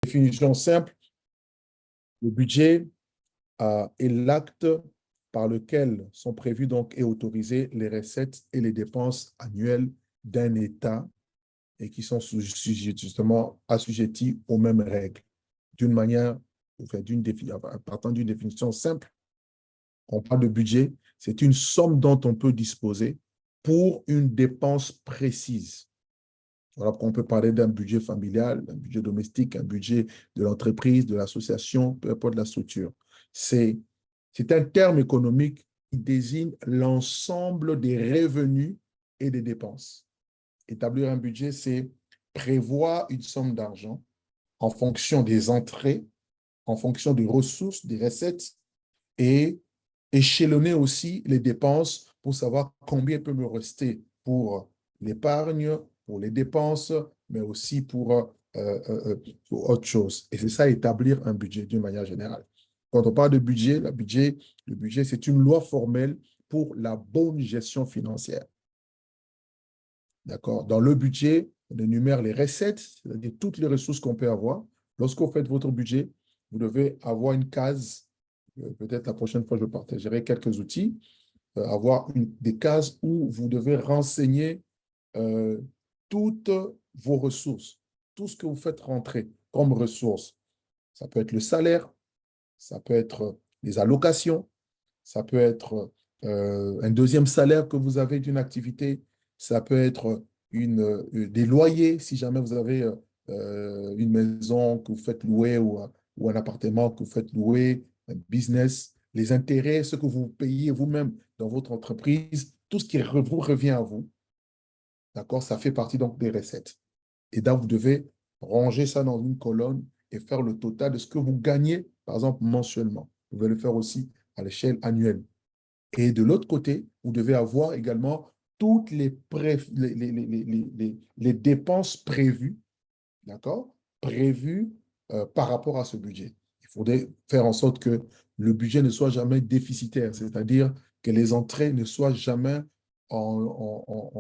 Définition simple, le budget est l'acte par lequel sont prévues donc et autorisées les recettes et les dépenses annuelles d'un État et qui sont justement assujettis aux mêmes règles. D'une manière, enfin, partant d'une définition simple, on parle de budget, c'est une somme dont on peut disposer pour une dépense précise. Voilà pourquoi on peut parler d'un budget familial, d'un budget domestique, un budget de l'entreprise, de l'association, peu importe la structure. C'est un terme économique qui désigne l'ensemble des revenus et des dépenses. Établir un budget, c'est prévoir une somme d'argent en fonction des entrées, en fonction des ressources, des recettes, et échelonner aussi les dépenses pour savoir combien peut me rester pour l'épargne, pour les dépenses, mais aussi pour autre chose. Et c'est ça, établir un budget d'une manière générale. Quand on parle de budget, le budget, c'est une loi formelle pour la bonne gestion financière. D'accord? Dans le budget, on énumère les recettes, c'est-à-dire toutes les ressources qu'on peut avoir. Lorsque vous faites votre budget, vous devez avoir une case, peut-être la prochaine fois, je partagerai quelques outils, avoir des cases où vous devez renseigner euh, toutes vos ressources, tout ce que vous faites rentrer comme ressources. Ça peut être le salaire, ça peut être les allocations, ça peut être un deuxième salaire que vous avez d'une activité, ça peut être des loyers si jamais vous avez une maison que vous faites louer ou un appartement que vous faites louer, un business, les intérêts, ce que vous payez vous-même dans votre entreprise, tout ce qui vous revient à vous, d'accord, ça fait partie donc des recettes. Et donc, vous devez ranger ça dans une colonne et faire le total de ce que vous gagnez, par exemple, mensuellement. Vous pouvez le faire aussi à l'échelle annuelle. Et de l'autre côté, vous devez avoir également toutes les dépenses prévues, d'accord? Prévues par rapport à ce budget. Il faudrait faire en sorte que le budget ne soit jamais déficitaire, c'est-à-dire que les entrées ne soient jamais en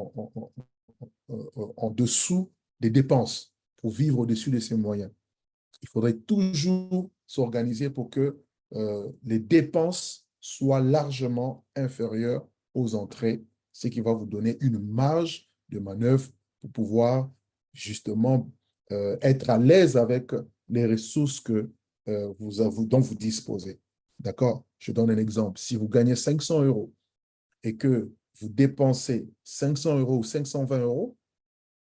dessous des dépenses pour vivre au-dessus de ses moyens. Il faudrait toujours s'organiser pour que les dépenses soient largement inférieures aux entrées, ce qui va vous donner une marge de manœuvre pour pouvoir justement être à l'aise avec les ressources dont vous disposez. D'accord? Je donne un exemple. Si vous gagnez 500 euros et que vous dépensez 500 euros ou 520 euros,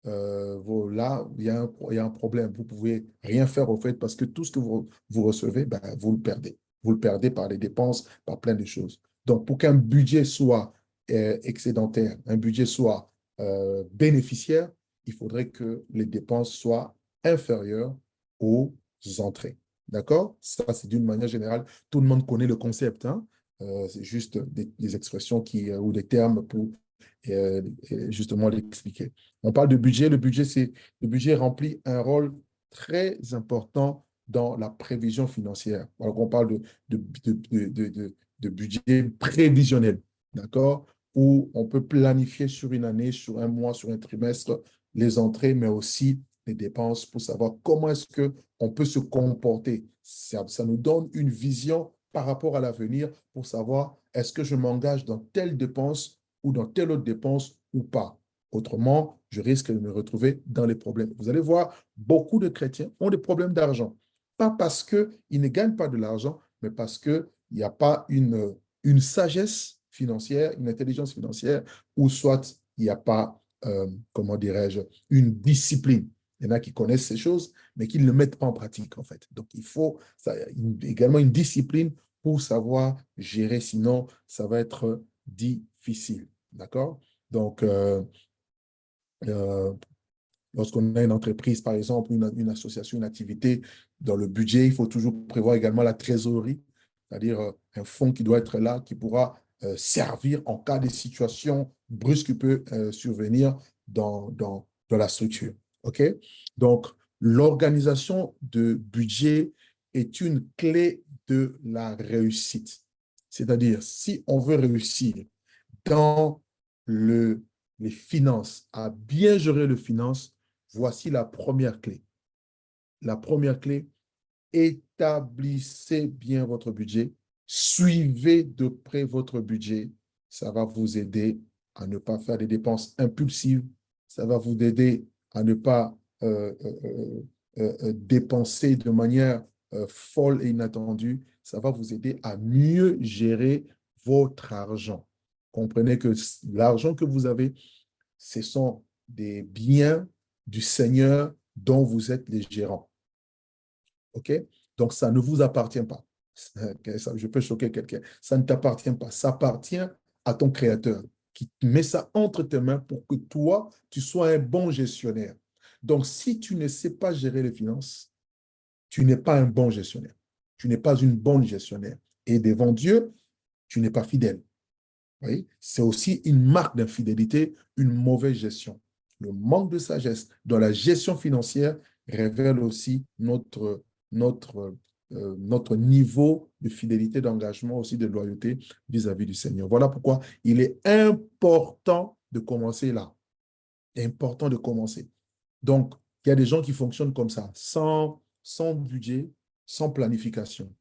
là, il y a un problème. Vous ne pouvez rien faire au fait parce que tout ce que vous recevez, ben, vous le perdez. Vous le perdez par les dépenses, par plein de choses. Donc, pour qu'un budget soit excédentaire, un budget soit bénéficiaire, il faudrait que les dépenses soient inférieures aux entrées. D'accord? Ça, c'est d'une manière générale. Tout le monde connaît le concept, hein? C'est juste des expressions ou des termes pour euh, justement l'expliquer. On parle de budget. Le budget remplit un rôle très important dans la prévision financière. Alors on parle de budget prévisionnel, d'accord? Où on peut planifier sur une année, sur un mois, sur un trimestre, les entrées, mais aussi les dépenses pour savoir comment est-ce qu'on peut se comporter. Ça nous donne une vision par rapport à l'avenir pour savoir est-ce que je m'engage dans telle dépense ou dans telle autre dépense ou pas. Autrement, je risque de me retrouver dans les problèmes. Vous allez voir, beaucoup de chrétiens ont des problèmes d'argent. Pas parce qu'ils ne gagnent pas de l'argent, mais parce qu'il n'y a pas une sagesse financière, une intelligence financière, ou soit il n'y a pas, comment dirais-je, une discipline. Il y en a qui connaissent ces choses, mais qui ne le mettent pas en pratique, en fait. Donc, il faut également une discipline pour savoir gérer, sinon, ça va être difficile. D'accord? Donc, euh, lorsqu'on a une entreprise, par exemple, une association, une activité, dans le budget, il faut toujours prévoir également la trésorerie, c'est-à-dire un fonds qui doit être là, qui pourra servir en cas de situation brusque qui peut survenir dans la structure. OK? Donc, l'organisation de budget est une clé de la réussite. C'est-à-dire, si on veut réussir dans les finances, à bien gérer les finances, voici la première clé. la première clé, établissez bien votre budget, suivez de près votre budget. Ça va vous aider à ne pas faire des dépenses impulsives. Ça va vous aider à ne pas dépenser de manière folle et inattendue. Ça va vous aider à mieux gérer votre argent. Comprenez que l'argent que vous avez, ce sont des biens du Seigneur dont vous êtes les gérants. OK? Donc, ça ne vous appartient pas. Je peux choquer quelqu'un. Ça ne t'appartient pas. Ça appartient à ton Créateur qui met ça entre tes mains pour que toi, tu sois un bon gestionnaire. Donc, si tu ne sais pas gérer les finances, tu n'es pas un bon gestionnaire. Tu n'es pas une bonne gestionnaire. Et devant Dieu, tu n'es pas fidèle. Oui? C'est aussi une marque d'infidélité, une mauvaise gestion. Le manque de sagesse dans la gestion financière révèle aussi notre niveau de fidélité, d'engagement, aussi de loyauté vis-à-vis du Seigneur. Voilà pourquoi il est important de commencer là. Important de commencer. Donc, il y a des gens qui fonctionnent comme ça, sans budget, sans planification.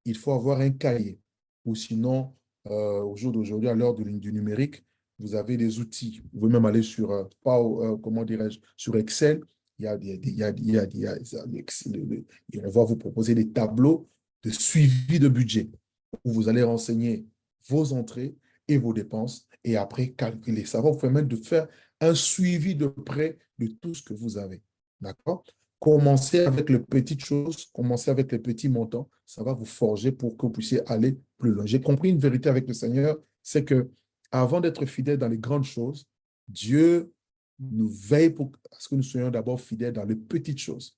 Il faut avoir un cahier, ou sinon, au jour d'aujourd'hui, à l'heure du numérique, vous avez des outils. Vous pouvez même aller sur, comment dirais-je, sur Excel. Il y a, on va vous proposer des tableaux de suivi de budget où vous allez renseigner vos entrées et vos dépenses et après calculer. Ça va vous permettre de faire un suivi de près de tout ce que vous avez. D'accord? Commencez avec les petites choses, commencez avec les petits montants. Ça va vous forger pour que vous puissiez aller plus loin. J'ai compris une vérité avec le Seigneur, c'est que avant d'être fidèle dans les grandes choses, Dieu nous veille pour ce que nous soyons d'abord fidèles dans les petites choses.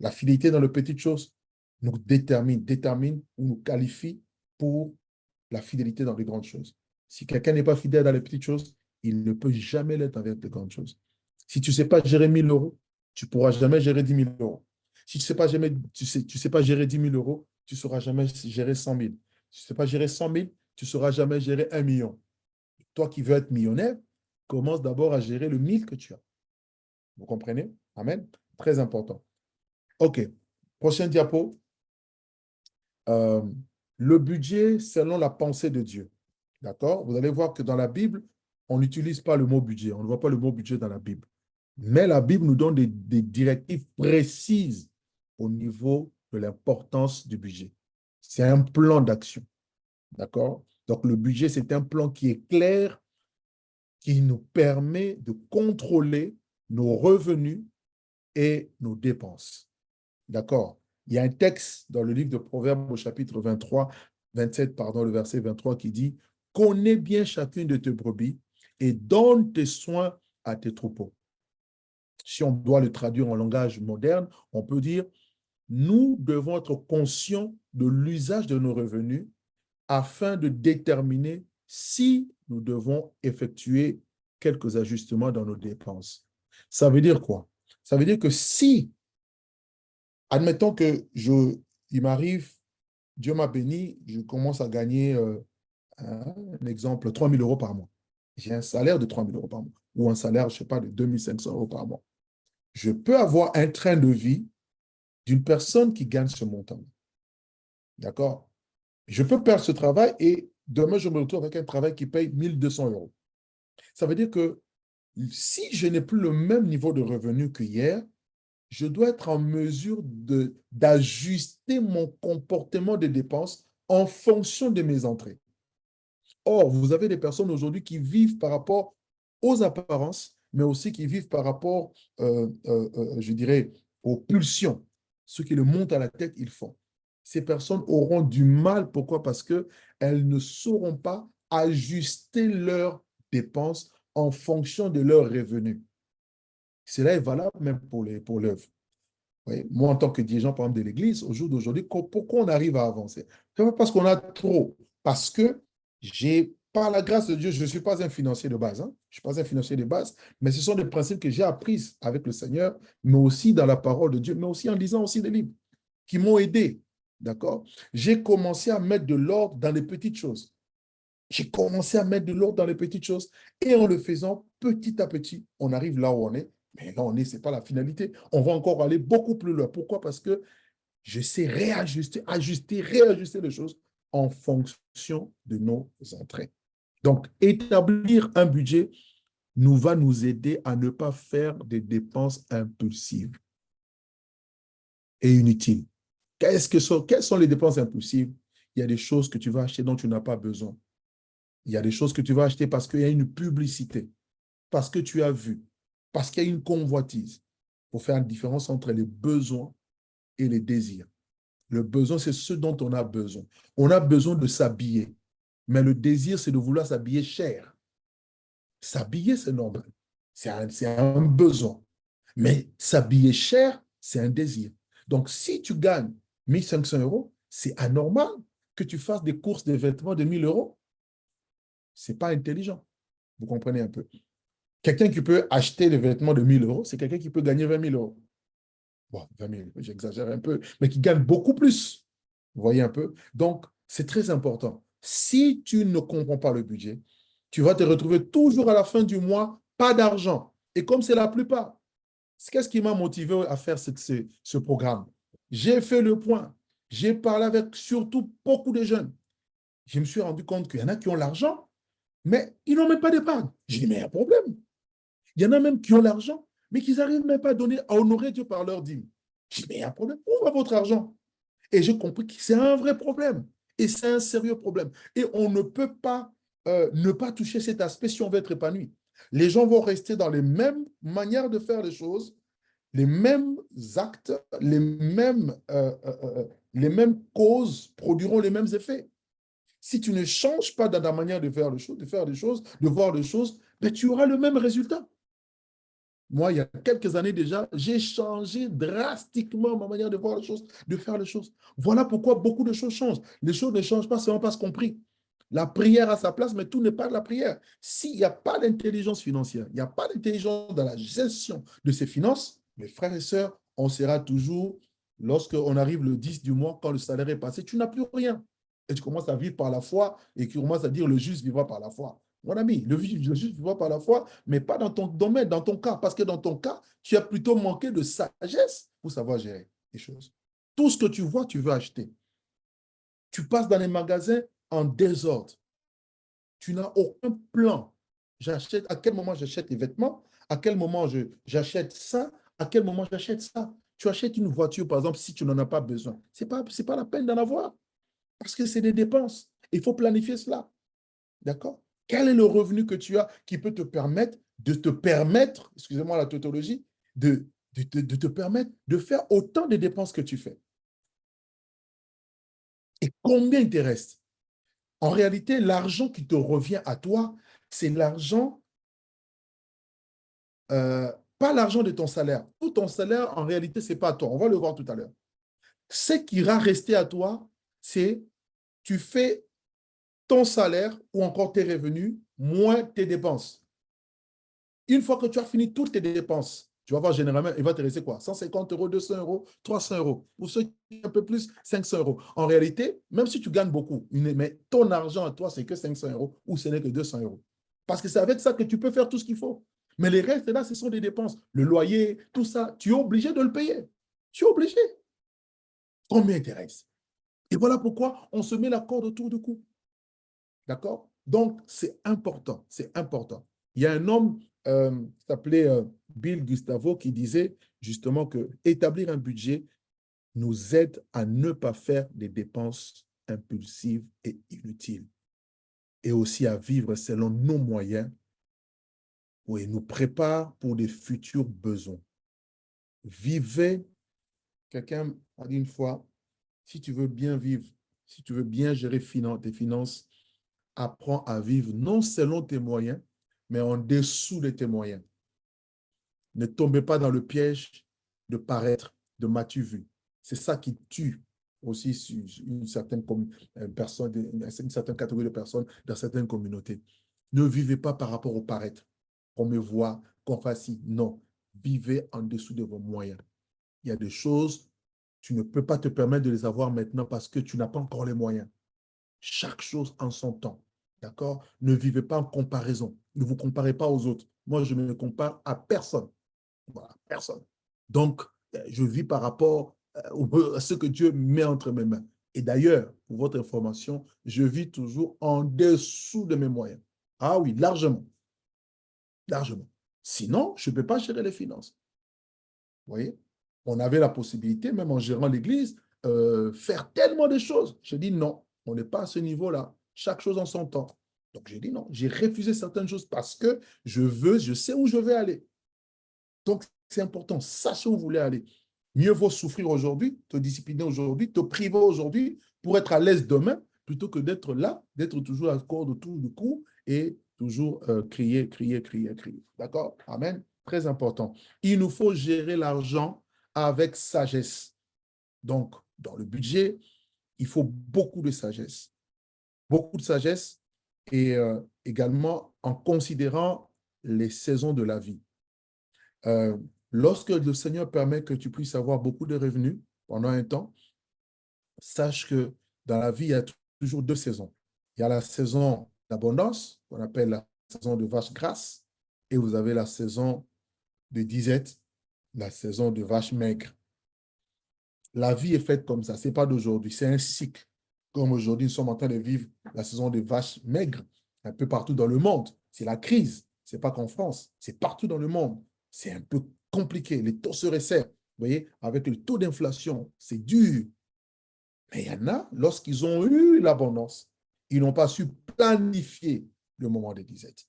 La fidélité dans les petites choses nous détermine ou nous qualifie pour la fidélité dans les grandes choses. Si quelqu'un n'est pas fidèle dans les petites choses, il ne peut jamais l'être avec les grandes choses. Si tu ne sais pas gérer 1 000 euros, tu ne pourras jamais gérer 10 000 euros. Si tu ne sais pas, sais pas gérer 10 000 euros, tu ne sauras jamais gérer 100 000. Si tu ne sais pas gérer 100 000, tu ne sauras jamais gérer 1 million. Toi qui veux être millionnaire, commence d'abord à gérer le 1000 que tu as. Vous comprenez? Amen. Très important. OK. Prochaine diapo. Le budget selon la pensée de Dieu. D'accord? Vous allez voir que dans la Bible, on n'utilise pas le mot budget. On ne voit pas le mot budget dans la Bible. Mais la Bible nous donne des directives précises au niveau de l'importance du budget. C'est un plan d'action. D'accord? Donc, le budget, c'est un plan qui est clair, qui nous permet de contrôler nos revenus et nos dépenses. D'accord? Il y a un texte dans le livre de Proverbes au chapitre 27, le verset 23 qui dit « Connais bien chacune de tes brebis et donne tes soins à tes troupeaux. » Si on doit le traduire en langage moderne, on peut dire « Nous devons être conscients de l'usage de nos revenus afin de déterminer si nous devons effectuer quelques ajustements dans nos dépenses. » Ça veut dire quoi? Ça veut dire que si admettons que il m'arrive, Dieu m'a béni, je commence à gagner, un exemple, 3 000 euros par mois. J'ai un salaire de 3 000 euros par mois ou un salaire, je ne sais pas, de 2 500 euros par mois. Je peux avoir un train de vie d'une personne qui gagne ce montant. D'accord? Je peux perdre ce travail et demain, je me retrouve avec un travail qui paye 1 200 euros. Ça veut dire que si je n'ai plus le même niveau de revenu qu'hier, je dois être en mesure d'ajuster mon comportement de dépenses en fonction de mes entrées. Or, vous avez des personnes aujourd'hui qui vivent par rapport aux apparences, mais aussi qui vivent par rapport, je dirais, aux pulsions. Ce qui le monte à la tête, ils font. Ces personnes auront du mal. Pourquoi? Parce qu'elles ne sauront pas ajuster leurs dépenses en fonction de leurs revenus. Cela est valable même pour l'œuvre. Oui. Moi, en tant que dirigeant, par exemple, de l'Église, au jour d'aujourd'hui, pourquoi on arrive à avancer? Ce n'est pas parce qu'on a trop, parce que par la grâce de Dieu, je ne suis pas un financier de base. Hein? Je ne suis pas un financier de base, mais ce sont des principes que j'ai appris avec le Seigneur, mais aussi dans la parole de Dieu, mais aussi en lisant aussi des livres qui m'ont aidé. D'accord? J'ai commencé à mettre de l'ordre dans les petites choses. J'ai commencé à mettre de l'ordre dans les petites choses et en le faisant petit à petit, on arrive là où on est Mais non, ce n'est pas la finalité. On va encore aller beaucoup plus loin. Pourquoi? Parce que je sais réajuster, ajuster, réajuster les choses en fonction de nos entrées. Donc, établir un budget va nous aider à ne pas faire des dépenses impulsives et inutiles. Quelles sont les dépenses impulsives? Il y a des choses que tu vas acheter dont tu n'as pas besoin. Il y a des choses que tu vas acheter parce qu'il y a une publicité, parce que tu as vu, parce qu'il y a une convoitise. Il faut faire une différence entre les besoins et les désirs. Le besoin, c'est ce dont on a besoin. On a besoin de s'habiller, mais le désir, c'est de vouloir s'habiller cher. S'habiller, c'est normal. C'est un besoin. Mais s'habiller cher, c'est un désir. Donc, si tu gagnes 1 500 euros, c'est anormal que tu fasses des courses de vêtements de 1 000 euros. Ce n'est pas intelligent. Vous comprenez un peu. Quelqu'un qui peut acheter des vêtements de 1 000 euros, c'est quelqu'un qui peut gagner 20 000 euros. Bon, 20 000, j'exagère un peu, mais qui gagne beaucoup plus. Vous voyez un peu? Donc, c'est très important. Si tu ne comprends pas le budget, tu vas te retrouver toujours à la fin du mois, pas d'argent. Et comme c'est la plupart, qu'est-ce qui m'a motivé à faire ce programme? J'ai fait le point. J'ai parlé avec surtout beaucoup de jeunes. Je me suis rendu compte qu'il y en a qui ont l'argent, mais ils n'ont même pas d'épargne. J'ai dit, mais il y a un problème. Il y en a même qui ont l'argent, mais qui n'arrivent même pas à donner, à honorer Dieu par leur dîme. Je dis, mais il y a un problème. Où va votre argent? Et j'ai compris que c'est un vrai problème. Et c'est un sérieux problème. Et on ne peut pas ne pas toucher cet aspect si on veut être épanoui. Les gens vont rester dans les mêmes manières de faire les choses, les mêmes actes, les mêmes causes produiront les mêmes effets. Si tu ne changes pas dans ta manière de faire les choses, de faire les choses, de voir les choses, ben, tu auras le même résultat. Moi, il y a quelques années déjà, j'ai changé drastiquement ma manière de voir les choses, de faire les choses. Voilà pourquoi beaucoup de choses changent. Les choses ne changent pas seulement parce qu'on prie. La prière a sa place, mais tout n'est pas de la prière. S'il n'y a pas d'intelligence financière, il n'y a pas d'intelligence dans la gestion de ses finances, mes frères et sœurs, on sera toujours, lorsqu'on arrive le 10 du mois, quand le salaire est passé, tu n'as plus rien. Et tu commences à vivre par la foi et tu commences à dire le juste vivra par la foi. Mon ami, le juste vivra par la foi, mais pas dans ton domaine, dans ton cas, parce que dans ton cas, tu as plutôt manqué de sagesse pour savoir gérer les choses. Tout ce que tu vois, tu veux acheter. Tu passes dans les magasins en désordre. Tu n'as aucun plan. J'achète, à quel moment j'achète les vêtements, à quel moment j'achète ça, à quel moment j'achète ça. Tu achètes une voiture, par exemple, si tu n'en as pas besoin. Ce n'est pas la peine d'en avoir, parce que c'est des dépenses. Il faut planifier cela. D'accord? Quel est le revenu que tu as qui peut te permettre, excusez-moi la tautologie, de te permettre de faire autant de dépenses que tu fais? Et combien il te reste? En réalité, l'argent qui te revient à toi, c'est l'argent, pas l'argent de ton salaire. Tout ton salaire, en réalité, ce n'est pas à toi. On va le voir tout à l'heure. Ce qui ira rester à toi, c'est tu fais ton salaire ou encore tes revenus moins tes dépenses. Une fois que tu as fini toutes tes dépenses, tu vas voir généralement, il va te rester quoi? 150 euros, 200 euros, 300 euros. Pour ceux qui ont un peu plus, 500 euros. En réalité, même si tu gagnes beaucoup, mais ton argent à toi, c'est que 500 euros ou ce n'est que 200 euros. Parce que c'est avec ça que tu peux faire tout ce qu'il faut. Mais les restes, là, ce sont des dépenses. Le loyer, tout ça, tu es obligé de le payer. Tu es obligé. Combien intéresse? Et voilà pourquoi on se met la corde autour du cou. D'accord? Donc, c'est important, c'est important. Il y a un homme qui s'appelait Bill Gustavo qui disait justement que établir un budget nous aide à ne pas faire des dépenses impulsives et inutiles et aussi à vivre selon nos moyens et nous prépare pour des futurs besoins. Vivez, quelqu'un a dit une fois, si tu veux bien vivre, si tu veux bien gérer tes finances, apprends à vivre non selon tes moyens, mais en dessous de tes moyens. Ne tombez pas dans le piège de paraître, de m'as-tu vu. C'est ça qui tue aussi une certaine personne, une certaine catégorie de personnes dans certaines communautés. Ne vivez pas par rapport au paraître. Qu'on me voit, qu'on fasse ci. Non. Vivez en dessous de vos moyens. Il y a des choses, tu ne peux pas te permettre de les avoir maintenant parce que tu n'as pas encore les moyens. Chaque chose en son temps. D'accord? Ne vivez pas en comparaison. Ne vous comparez pas aux autres. Moi, je ne me compare à personne. Voilà, personne. Donc, je vis par rapport à ce que Dieu met entre mes mains. Et d'ailleurs, pour votre information, je vis toujours en dessous de mes moyens. Ah oui, largement. Largement. Sinon, je ne peux pas gérer les finances. Vous voyez? On avait la possibilité, même en gérant l'église, faire tellement de choses. J'ai dit non, on n'est pas à ce niveau-là. Chaque chose en son temps. Donc, j'ai dit non. J'ai refusé certaines choses parce que je sais où je vais aller. Donc, c'est important. Sachez où vous voulez aller. Mieux vaut souffrir aujourd'hui, te discipliner aujourd'hui, te priver aujourd'hui pour être à l'aise demain, plutôt que d'être là, d'être toujours à corps autour du cou et toujours crier, crier, crier, crier. D'accord? Amen. Très important. Il nous faut gérer l'argent avec sagesse. Donc, dans le budget, il faut beaucoup de sagesse. Beaucoup de sagesse et également en considérant les saisons de la vie. Euh, Lorsque le Seigneur permet que tu puisses avoir beaucoup de revenus pendant un temps, sache que dans la vie, il y a toujours deux saisons. Il y a la saison d'abondance, qu'on appelle la saison de vache grasse, et vous avez la saison de disette, la saison de vache maigre. La vie est faite comme ça, ce n'est pas d'aujourd'hui, c'est un cycle. Comme aujourd'hui, nous sommes en train de vivre la saison des vaches maigres un peu partout dans le monde. C'est la crise, ce n'est pas qu'en France, c'est partout dans le monde. C'est un peu compliqué, les taux se resserrent. Vous voyez, avec le taux d'inflation, c'est dur. Mais il y en a, lorsqu'ils ont eu l'abondance, ils n'ont pas su planifier le moment des disettes.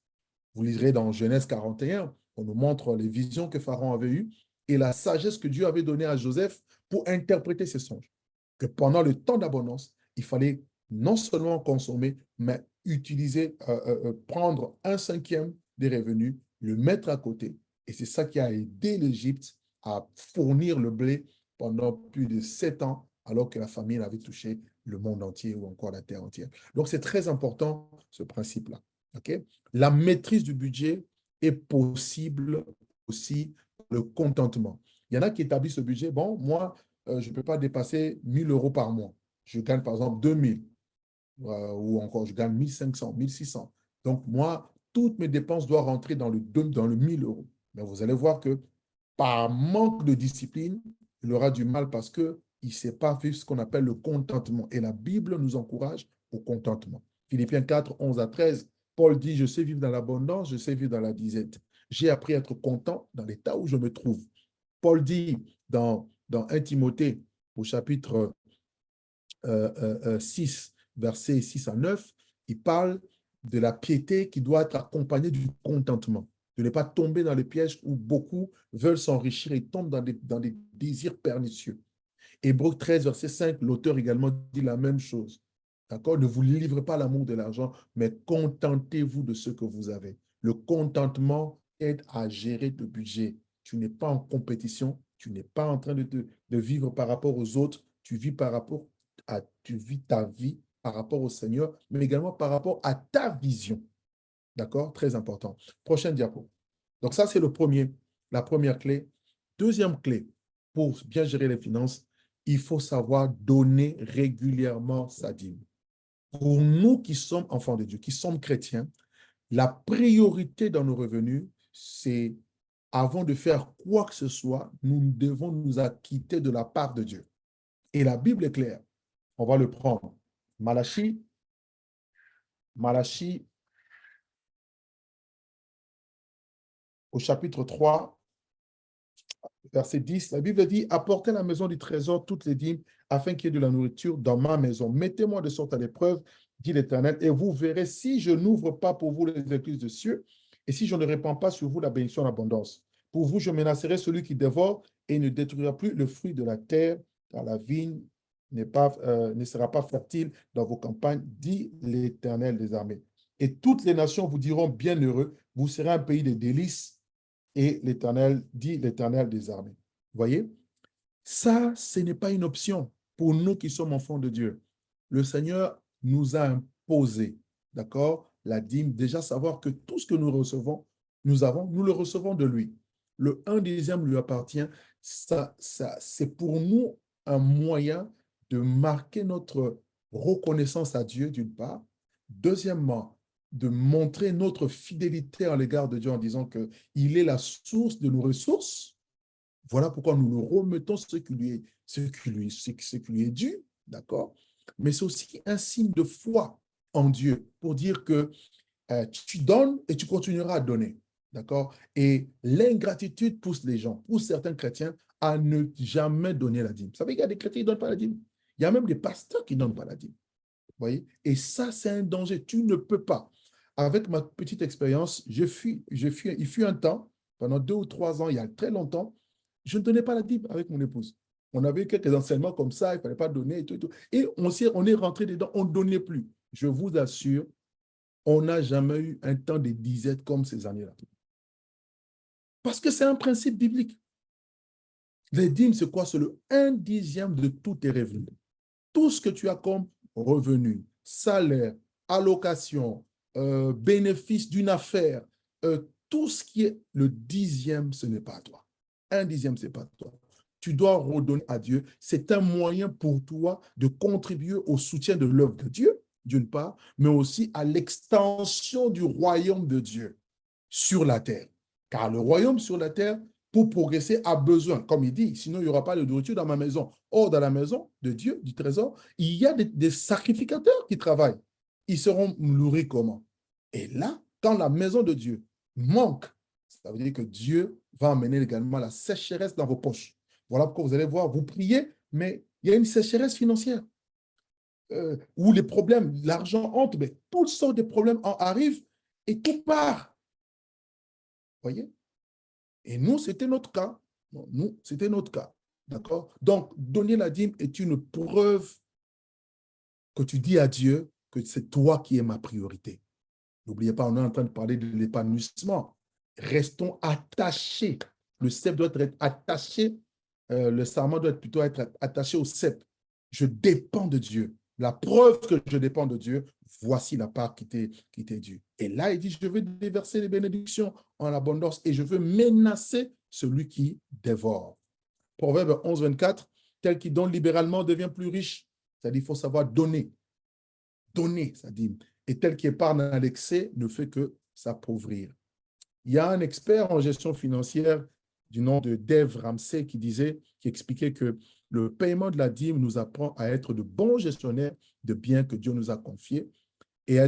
Vous lirez dans Genèse 41, on nous montre les visions que Pharaon avait eues et la sagesse que Dieu avait donnée à Joseph pour interpréter ses songes. Que pendant le temps d'abondance, il fallait non seulement consommer, mais utiliser, prendre un cinquième des revenus, le mettre à côté. Et c'est ça qui a aidé l'Égypte à fournir le blé pendant plus de 7 ans, alors que la famine avait touché le monde entier ou encore la terre entière. Donc, c'est très important, ce principe-là. Okay? La maîtrise du budget est possible aussi le contentement. Il y en a qui établissent le budget. Bon, moi, je ne peux pas dépasser 1 000 € par mois. Je gagne par exemple 2 000 ou encore je gagne 1 500, 1 600. Donc, moi, toutes mes dépenses doivent rentrer dans le 1 000 €. Mais vous allez voir que par manque de discipline, il aura du mal parce qu'il ne sait pas vivre ce qu'on appelle le contentement. Et la Bible nous encourage au contentement. Philippiens 4, 11 à 13, Paul dit, je sais vivre dans l'abondance, je sais vivre dans la disette. J'ai appris à être content dans l'état où je me trouve. Paul dit dans 1 Timothée, au chapitre 6, versets 6 à 9, il parle de la piété qui doit être accompagnée du contentement, de ne pas tomber dans le piège où beaucoup veulent s'enrichir et tombent dans des désirs pernicieux. Hébreux 13, verset 5, l'auteur également dit la même chose. D'accord? Ne vous livrez pas à l'amour de l'argent, mais contentez-vous de ce que vous avez. Le contentement aide à gérer le budget. Tu n'es pas en compétition, tu n'es pas en train de vivre par rapport aux autres, tu vis tu vis ta vie par rapport au Seigneur, mais également par rapport à ta vision. D'accord? Très important. Prochain diapo. Donc ça, c'est la première clé. Deuxième clé, pour bien gérer les finances, il faut savoir donner régulièrement sa dîme. Pour nous qui sommes enfants de Dieu, qui sommes chrétiens, la priorité dans nos revenus, c'est avant de faire quoi que ce soit, nous devons nous acquitter de la part de Dieu. Et la Bible est claire. On va le prendre. Malachie, au chapitre 3, verset 10, la Bible dit, apportez à la maison du trésor toutes les dîmes afin qu'il y ait de la nourriture dans ma maison. Mettez-moi de sorte à l'épreuve, dit l'Éternel, et vous verrez si je n'ouvre pas pour vous les écluses de cieux et si je ne répands pas sur vous la bénédiction en abondance. Pour vous, je menacerai celui qui dévore et ne détruira plus le fruit de la terre, car la vigne ne sera pas fertile dans vos campagnes, dit l'Éternel des armées. Et toutes les nations vous diront bienheureux, vous serez un pays de délices, et l'Éternel dit l'Éternel des armées. Vous voyez, ça, ce n'est pas une option pour nous qui sommes enfants de Dieu. Le Seigneur nous a imposé, d'accord, la dîme, déjà savoir que tout ce que nous recevons, nous le recevons de lui. Le 1/10 lui appartient. C'est pour nous un moyen de marquer notre reconnaissance à Dieu, d'une part. Deuxièmement, de montrer notre fidélité à l'égard de Dieu en disant qu'il est la source de nos ressources Voilà pourquoi nous le remettons ce qui lui est dû, d'accord? Mais c'est aussi un signe de foi en Dieu pour dire que tu donnes et tu continueras à donner, d'accord? Et l'ingratitude pousse certains chrétiens à ne jamais donner la dîme. Vous savez qu'il y a des chrétiens qui ne donnent pas la dîme. Il y a même des pasteurs qui ne donnent pas la dîme. Vous voyez? Et ça, c'est un danger. Tu ne peux pas. Avec ma petite expérience, il fut un temps, pendant 2 ou 3 ans, il y a très longtemps, je ne donnais pas la dîme avec mon épouse. On avait quelques enseignements comme ça, il ne fallait pas donner et tout, et tout. Et on est rentré dedans, on ne donnait plus. Je vous assure, on n'a jamais eu un temps de disette comme ces années-là. Parce que c'est un principe biblique. Les dîmes, c'est quoi? C'est le 1/10 de tous tes revenus. Tout ce que tu as comme revenu, salaire, allocation, bénéfice d'une affaire, tout ce qui est le 10e, ce n'est pas à toi. 1/10, ce n'est pas à toi. Tu dois redonner à Dieu. C'est un moyen pour toi de contribuer au soutien de l'œuvre de Dieu, d'une part, mais aussi à l'extension du royaume de Dieu sur la terre. Car le royaume sur la terre, pour progresser, a besoin, comme il dit, sinon il n'y aura pas de nourriture dans ma maison. Or, dans la maison de Dieu, du trésor, il y a des sacrificateurs qui travaillent. Ils seront nourris comment? Et là, quand la maison de Dieu manque, ça veut dire que Dieu va amener également la sécheresse dans vos poches. Voilà pourquoi vous allez voir, vous priez, mais il y a une sécheresse financière. Où les problèmes, l'argent entre, mais toutes sortes de problèmes arrivent et tout part. Voyez? Et nous, c'était notre cas. Nous, c'était notre cas. D'accord? Donc, donner la dîme est une preuve que tu dis à Dieu que c'est toi qui es ma priorité. N'oubliez pas, on est en train de parler de l'épanouissement. Restons attachés. Le cep doit être attaché. Le sarment doit plutôt être attaché au cep. Je dépends de Dieu. La preuve que je dépends de Dieu, voici la part qui t'est due. Et là, il dit, je veux déverser les bénédictions en abondance et je veux menacer celui qui dévore. Proverbe 11, 24, tel qui donne libéralement devient plus riche. C'est-à-dire qu'il faut savoir donner. Donner, ça dit. Et tel qui épargne à l'excès ne fait que s'appauvrir. Il y a un expert en gestion financière du nom de Dave Ramsey qui expliquait que le paiement de la dîme nous apprend à être de bons gestionnaires de biens que Dieu nous a confiés et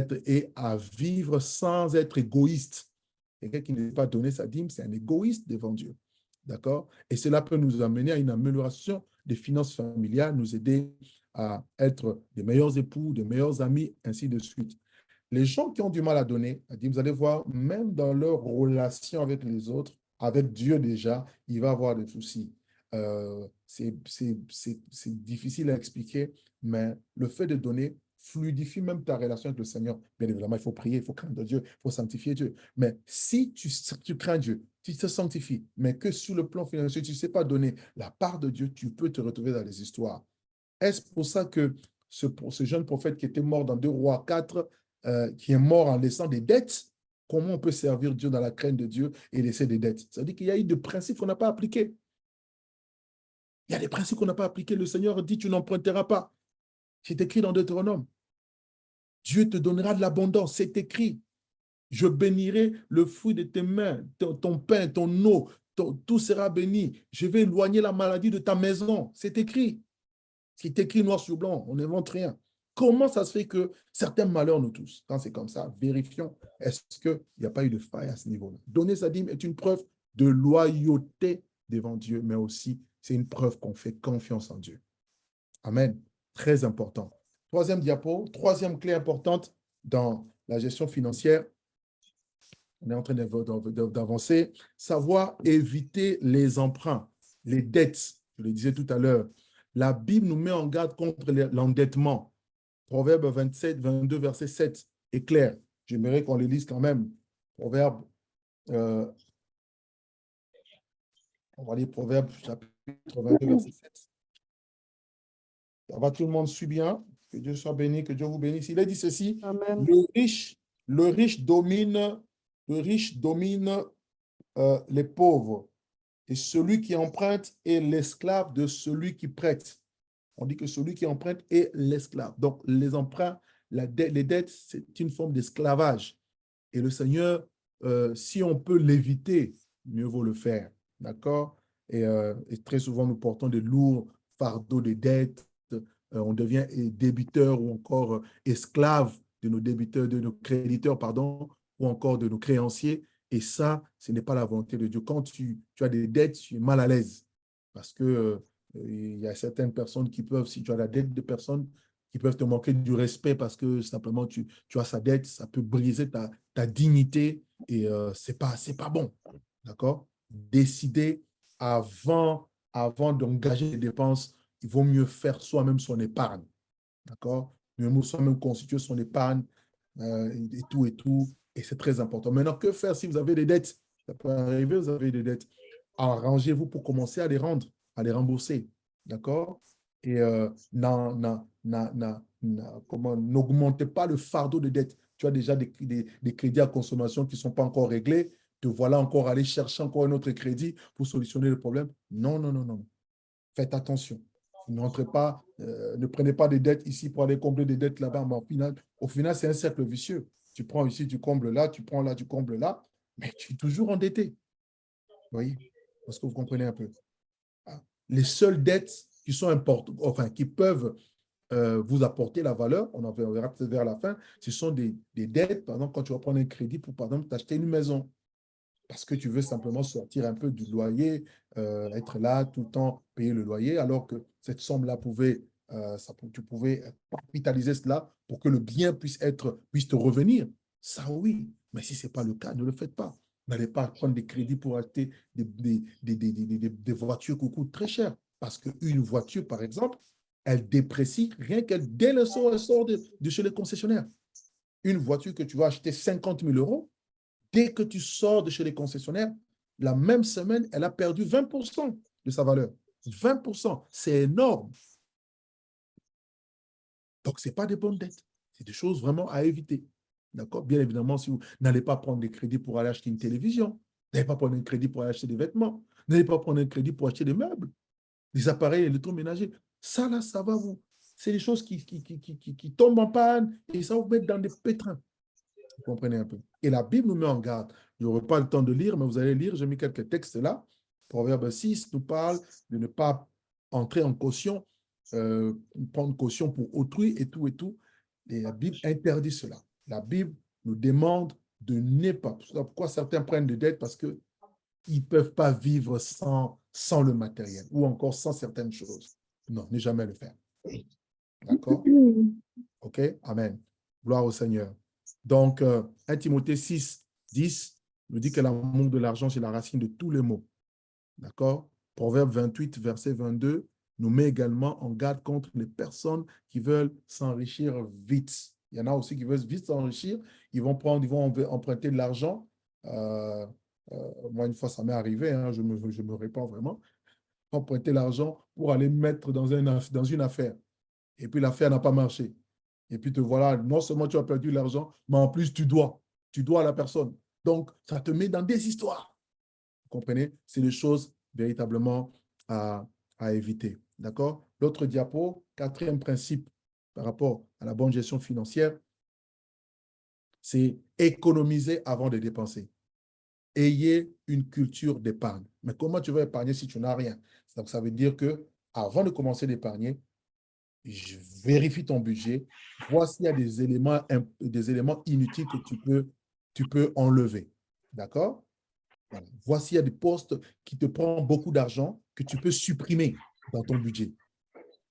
à vivre sans être égoïste. Quelqu'un qui n'est pas donné sa dîme, c'est un égoïste devant Dieu. D'accord? Et cela peut nous amener à une amélioration des finances familiales, nous aider à être des meilleurs époux, des meilleurs amis, ainsi de suite. Les gens qui ont du mal à donner, vous allez voir, même dans leur relation avec les autres, avec Dieu déjà, il va avoir des soucis. C'est difficile à expliquer, mais le fait de donner fluidifie même ta relation avec le Seigneur. Bien évidemment, il faut prier, il faut craindre Dieu, il faut sanctifier Dieu. Mais si tu crains Dieu, tu te sanctifies, mais que sur le plan financier, tu ne sais pas donner la part de Dieu, tu peux te retrouver dans les histoires. Est-ce pour ça que ce jeune prophète qui était mort dans 2 Rois 4, qui est mort en laissant des dettes, comment on peut servir Dieu dans la crainte de Dieu et laisser des dettes? Ça veut dire qu'il y a eu des principes qu'on n'a pas appliqués. Il y a des principes qu'on n'a pas appliqués. Le Seigneur dit, tu n'emprunteras pas. C'est écrit dans Deutéronome. Dieu te donnera de l'abondance. C'est écrit. Je bénirai le fruit de tes mains, ton pain, ton eau, tout sera béni. Je vais éloigner la maladie de ta maison. C'est écrit. C'est écrit noir sur blanc. On n'invente rien. Comment ça se fait que certains malheurs nous touchent? Quand c'est comme ça, vérifions. Est-ce qu'il n'y a pas eu de faille à ce niveau-là? Donner sa dîme est une preuve de loyauté devant Dieu, mais aussi c'est une preuve qu'on fait confiance en Dieu. Amen. Très important. Troisième diapo, troisième clé importante dans la gestion financière. On est en train d'avancer. Savoir éviter les emprunts, les dettes. Je le disais tout à l'heure. La Bible nous met en garde contre l'endettement. Proverbe 27, 22, verset 7 est clair. J'aimerais qu'on le lise quand même. Proverbe, on va lire Proverbe chapitre 22, verset 7. Ça va, tout le monde suit bien. Que Dieu soit béni, que Dieu vous bénisse. Il a dit ceci, Amen. le riche domine les pauvres. Et celui qui emprunte est l'esclave de celui qui prête. On dit que celui qui emprunte est l'esclave. Donc, les emprunts, les dettes, c'est une forme d'esclavage. Et le Seigneur, si on peut l'éviter, mieux vaut le faire. D'accord? Et très souvent, nous portons de lourds fardeaux de dettes. On devient débiteur ou encore esclave de nos débiteurs, de nos créditeurs, pardon, ou encore de nos créanciers. Et ça, ce n'est pas la volonté de Dieu. Quand tu as des dettes, tu es mal à l'aise. Parce que il y a certaines personnes qui peuvent, si tu as la dette de personnes, qui peuvent te manquer du respect parce que simplement tu as sa dette, ça peut briser ta dignité et c'est pas bon. D'accord? Décider avant d'engager les dépenses, il vaut mieux faire soi-même son épargne. D'accord? Mieux vaut soi-même constituer son épargne et tout et tout. Et c'est très important. Maintenant, que faire si vous avez des dettes? Ça peut arriver, vous avez des dettes. Arrangez-vous pour commencer à les rembourser. D'accord? Et n'augmentez pas le fardeau de dettes. Tu as déjà des crédits à consommation qui ne sont pas encore réglés. Te voilà encore aller chercher encore un autre crédit pour solutionner le problème. Non, non, non, non. Faites attention. Ne prenez pas des dettes ici pour aller combler des dettes là-bas. Mais au final c'est un cercle vicieux. Tu prends ici, tu combles là, tu prends là, tu combles là, mais tu es toujours endetté. Vous voyez? Parce que vous comprenez un peu. Les seules dettes qui sont importantes, enfin, qui peuvent vous apporter la valeur, on en verra peut-être vers la fin, ce sont des dettes, par exemple, quand tu vas prendre un crédit pour, par exemple, t'acheter une maison parce que tu veux simplement sortir un peu du loyer, être là tout le temps, payer le loyer, alors que cette somme-là tu pouvais capitaliser cela pour que le bien puisse te revenir. Ça, oui. Mais si ce n'est pas le cas, ne le faites pas. N'allez pas prendre des crédits pour acheter des voitures qui coûtent très cher. Parce qu'une voiture, par exemple, elle déprécie rien qu'elle, dès le sort, elle sort de chez les concessionnaires. Une voiture que tu vas acheter 50 000 euros, dès que tu sors de chez les concessionnaires, la même semaine, elle a perdu 20% de sa valeur. 20%, c'est énorme. Donc, ce n'est pas des bonnes dettes. C'est des choses vraiment à éviter. D'accord? Bien évidemment, si vous n'allez pas prendre des crédits pour aller acheter une télévision, n'allez pas prendre un crédit pour aller acheter des vêtements, n'allez pas prendre un crédit pour acheter des meubles, des appareils électroménagers. Ça, là, ça va vous. C'est des choses qui tombent en panne et ça vous met dans des pétrins. Vous comprenez un peu. Et la Bible nous met en garde. Je n'aurai pas le temps de lire, mais vous allez lire, j'ai mis quelques textes là. Proverbe 6 nous parle de ne pas entrer en caution, prendre caution pour autrui et tout et tout. Et la Bible interdit cela. La Bible nous demande de ne pas. Pourquoi certains prennent des dettes? Parce qu'ils ne peuvent pas vivre sans le matériel ou encore sans certaines choses. Non, ne jamais le faire. D'accord? OK? Amen. Gloire au Seigneur. Donc, 1 Timothée 6, 10 nous dit que l'amour de l'argent, c'est la racine de tous les maux. D'accord? Proverbe 28, verset 22, nous met également en garde contre les personnes qui veulent s'enrichir vite. Il y en a aussi qui veulent vite s'enrichir. Ils vont emprunter de l'argent. Moi, une fois, ça m'est arrivé, hein, je me répands vraiment. Emprunter l'argent pour aller mettre dans une affaire. Et puis, l'affaire n'a pas marché. Et puis te voilà, non seulement tu as perdu l'argent, mais en plus tu dois. Tu dois à la personne. Donc, ça te met dans des histoires. Vous comprenez? C'est des choses véritablement à, à éviter. D'accord? L'autre diapo, quatrième principe par rapport à la bonne gestion financière, c'est économiser avant de dépenser. Ayez une culture d'épargne. Mais comment tu vas épargner si tu n'as rien? Donc, ça veut dire que avant de commencer d'épargner, je vérifie ton budget, vois s'il y a des éléments inutiles que tu peux enlever. D'accord? Voilà. Vois s'il y a des postes qui te prennent beaucoup d'argent que tu peux supprimer dans ton budget.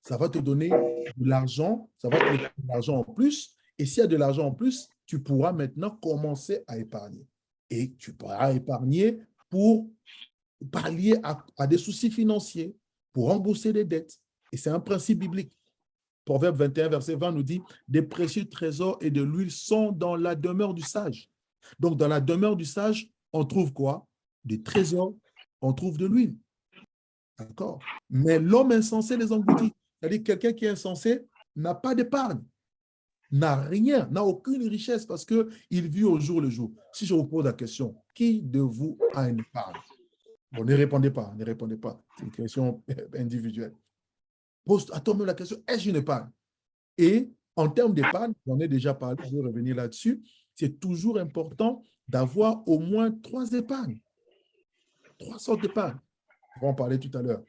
Ça va te donner de l'argent, ça va te donner de l'argent en plus. Et s'il y a de l'argent en plus, tu pourras maintenant commencer à épargner. Et tu pourras épargner pour pallier à des soucis financiers, pour rembourser des dettes. Et c'est un principe biblique. Proverbe 21, verset 20 nous dit, des précieux trésors et de l'huile sont dans la demeure du sage. Donc, dans la demeure du sage, on trouve quoi? Des trésors, on trouve de l'huile. D'accord? Mais l'homme insensé les engloutit. C'est-à-dire quelqu'un qui est insensé n'a pas d'épargne, n'a rien, n'a aucune richesse parce qu'il vit au jour le jour. Si je vous pose la question, qui de vous a une épargne? Bon, ne répondez pas, ne répondez pas. C'est une question individuelle. Pose à toi-même la question, est-ce une épargne? Et en termes d'épargne, j'en ai déjà parlé, je vais revenir là-dessus, c'est toujours important d'avoir au moins 3 épargnes, 3 sortes d'épargne. On va en parler tout à l'heure.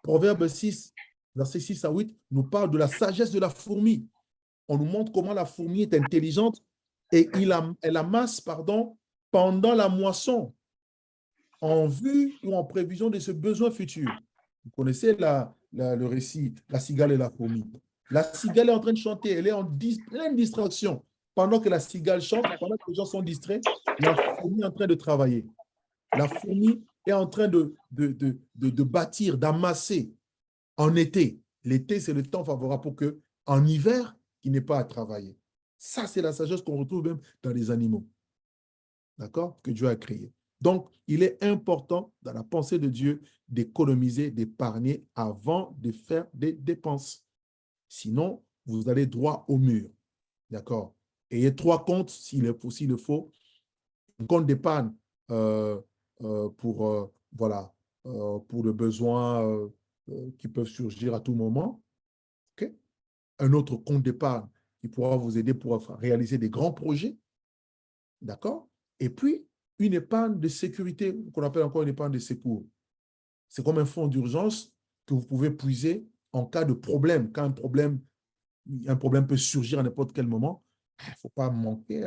Proverbe 6, verset 6 à 8, nous parle de la sagesse de la fourmi. On nous montre comment la fourmi est intelligente et elle amasse, pardon, pendant la moisson, en vue ou en prévision de ce besoin futur. Vous connaissez le récit, la cigale et la fourmi. La cigale est en train de chanter, elle est en pleine distraction. Pendant que la cigale chante, pendant que les gens sont distraits, la fourmi est en train de travailler. La fourmi est en train de bâtir, d'amasser en été. L'été, c'est le temps favorable pour que, en hiver, il n'ait pas à travailler. Ça, c'est la sagesse qu'on retrouve même dans les animaux. D'accord? Que Dieu a créé. Donc, il est important dans la pensée de Dieu d'économiser, d'épargner avant de faire des dépenses. Sinon, vous allez droit au mur. D'accord? Ayez 3 comptes s'il le faut. Un compte d'épargne voilà, pour le besoin qui peuvent surgir à tout moment. Okay? Un autre compte d'épargne qui pourra vous aider pour réaliser des grands projets. D'accord? Et puis, une épargne de sécurité, qu'on appelle encore une épargne de secours. C'est comme un fonds d'urgence que vous pouvez puiser en cas de problème. Quand un problème peut surgir à n'importe quel moment, il ne faut pas manquer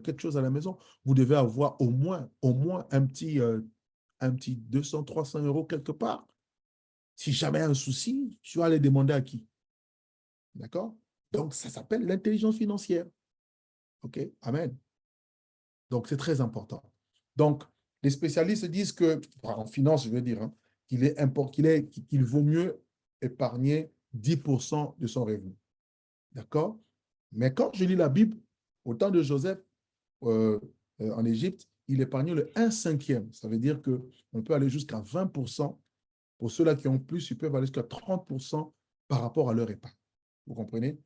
quelque chose à la maison. Vous devez avoir au moins un petit 200, 300 euros quelque part. Si jamais un souci, tu vas aller demander à qui? D'accord? Donc, ça s'appelle l'intelligence financière. OK? Amen. Donc, c'est très important. Donc, les spécialistes disent que, en finance, je veux dire, hein, qu'il vaut mieux épargner 10% de son revenu. D'accord? Mais quand je lis la Bible, au temps de Joseph, en Égypte, il épargnait le 1/5. Ça veut dire qu'on peut aller jusqu'à 20%. Pour ceux-là qui ont plus, ils peuvent aller jusqu'à 30% par rapport à leur épargne. Vous comprenez?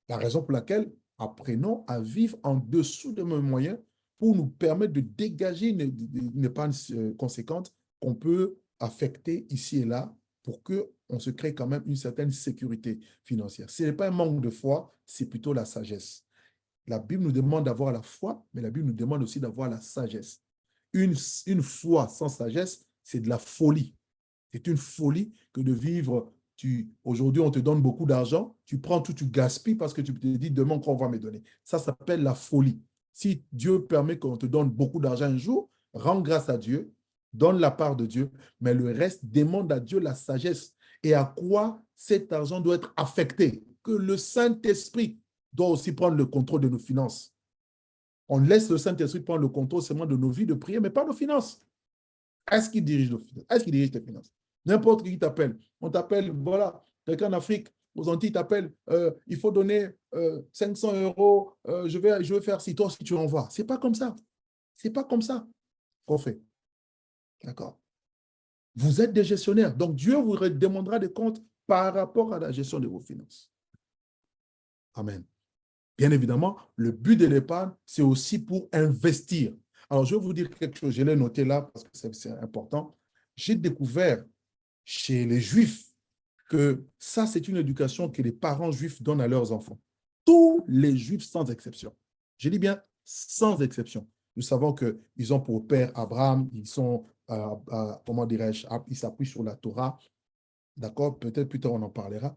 La raison pour laquelle apprenons à vivre en dessous de nos moyens pour nous permettre de dégager une épargne conséquente qu'on peut affecter ici et là pour qu'on se crée quand même une certaine sécurité financière. Ce n'est pas un manque de foi, c'est plutôt la sagesse. La Bible nous demande d'avoir la foi, mais la Bible nous demande aussi d'avoir la sagesse. Une foi sans sagesse, c'est de la folie. C'est une folie que de vivre. Aujourd'hui, on te donne beaucoup d'argent, tu prends tout, tu gaspilles parce que tu te dis demain qu'on va me donner. Ça s'appelle la folie. Si Dieu permet qu'on te donne beaucoup d'argent un jour, rends grâce à Dieu, donne la part de Dieu, mais le reste demande à Dieu la sagesse et à quoi cet argent doit être affecté. Que le Saint-Esprit doit aussi prendre le contrôle de nos finances. On laisse le Saint-Esprit prendre le contrôle seulement de nos vies de prière, mais pas nos finances. Est-ce qu'il dirige nos finances? Est-ce qu'il dirige tes finances? N'importe qui t'appelle. On t'appelle, voilà, quelqu'un en Afrique, aux Antilles t'appelle, il faut donner 500 euros, je vais faire si toi, si tu envoies. Ce n'est pas comme ça. Ce n'est pas comme ça qu'on fait. D'accord? Vous êtes des gestionnaires. Donc, Dieu vous demandera des comptes par rapport à la gestion de vos finances. Amen. Bien évidemment, le but de l'épargne, c'est aussi pour investir. Alors, je vais vous dire quelque chose. Je l'ai noté là parce que c'est important. J'ai découvert chez les Juifs que ça, c'est une éducation que les parents juifs donnent à leurs enfants. Tous les Juifs, sans exception. Je dis bien sans exception. Nous savons qu'ils ont pour père Abraham, ils sont, comment dirais-je, ils s'appuient sur la Torah. D'accord? Peut-être plus tard, on en parlera.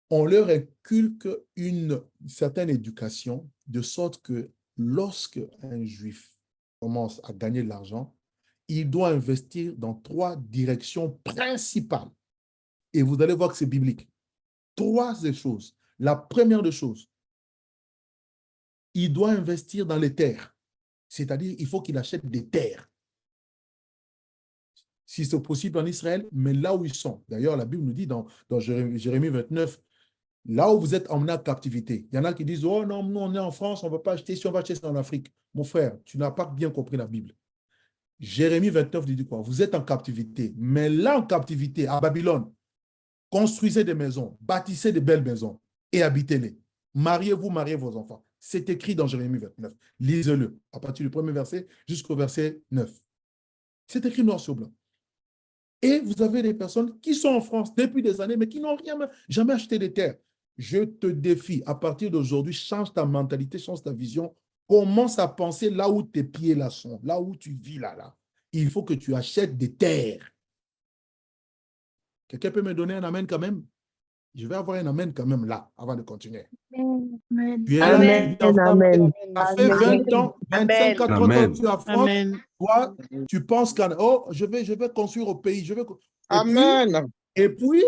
On leur inculque une certaine éducation, de sorte que lorsque un Juif commence à gagner de l'argent, il doit investir dans 3 directions principales. Et vous allez voir que c'est biblique. 3 choses. La première des choses, il doit investir dans les terres. C'est-à-dire, il faut qu'il achète des terres. Si c'est possible en Israël, mais là où ils sont. D'ailleurs, la Bible nous dit dans Jérémie 29, là où vous êtes emmenés en captivité. Il y en a qui disent, oh non, nous on est en France, on ne va pas acheter, si on va acheter, c'est en Afrique. Mon frère, tu n'as pas bien compris la Bible. Jérémie 29 dit quoi? Vous êtes en captivité, mais là en captivité, à Babylone, construisez des maisons, bâtissez de belles maisons et habitez-les. Mariez-vous, mariez vos enfants. C'est écrit dans Jérémie 29. Lisez-le à partir du premier verset jusqu'au verset 9. C'est écrit noir sur blanc. Et vous avez des personnes qui sont en France depuis des années, mais qui n'ont jamais acheté de terre. Je te défie, à partir d'aujourd'hui, change ta mentalité, change ta vision. Commence à penser là où tes pieds là sont, là où tu vis là. Il faut que tu achètes des terres. Quelqu'un peut me donner un amen quand même? Je vais avoir un amen quand même là, avant de continuer. Amen. Tu es là, tu Amen. vis en France, Amen. ça fait 20 ans, 25 à 30 ans que Amen. tu es en France, Amen. toi, tu penses je vais construire au pays. Amen. Et puis,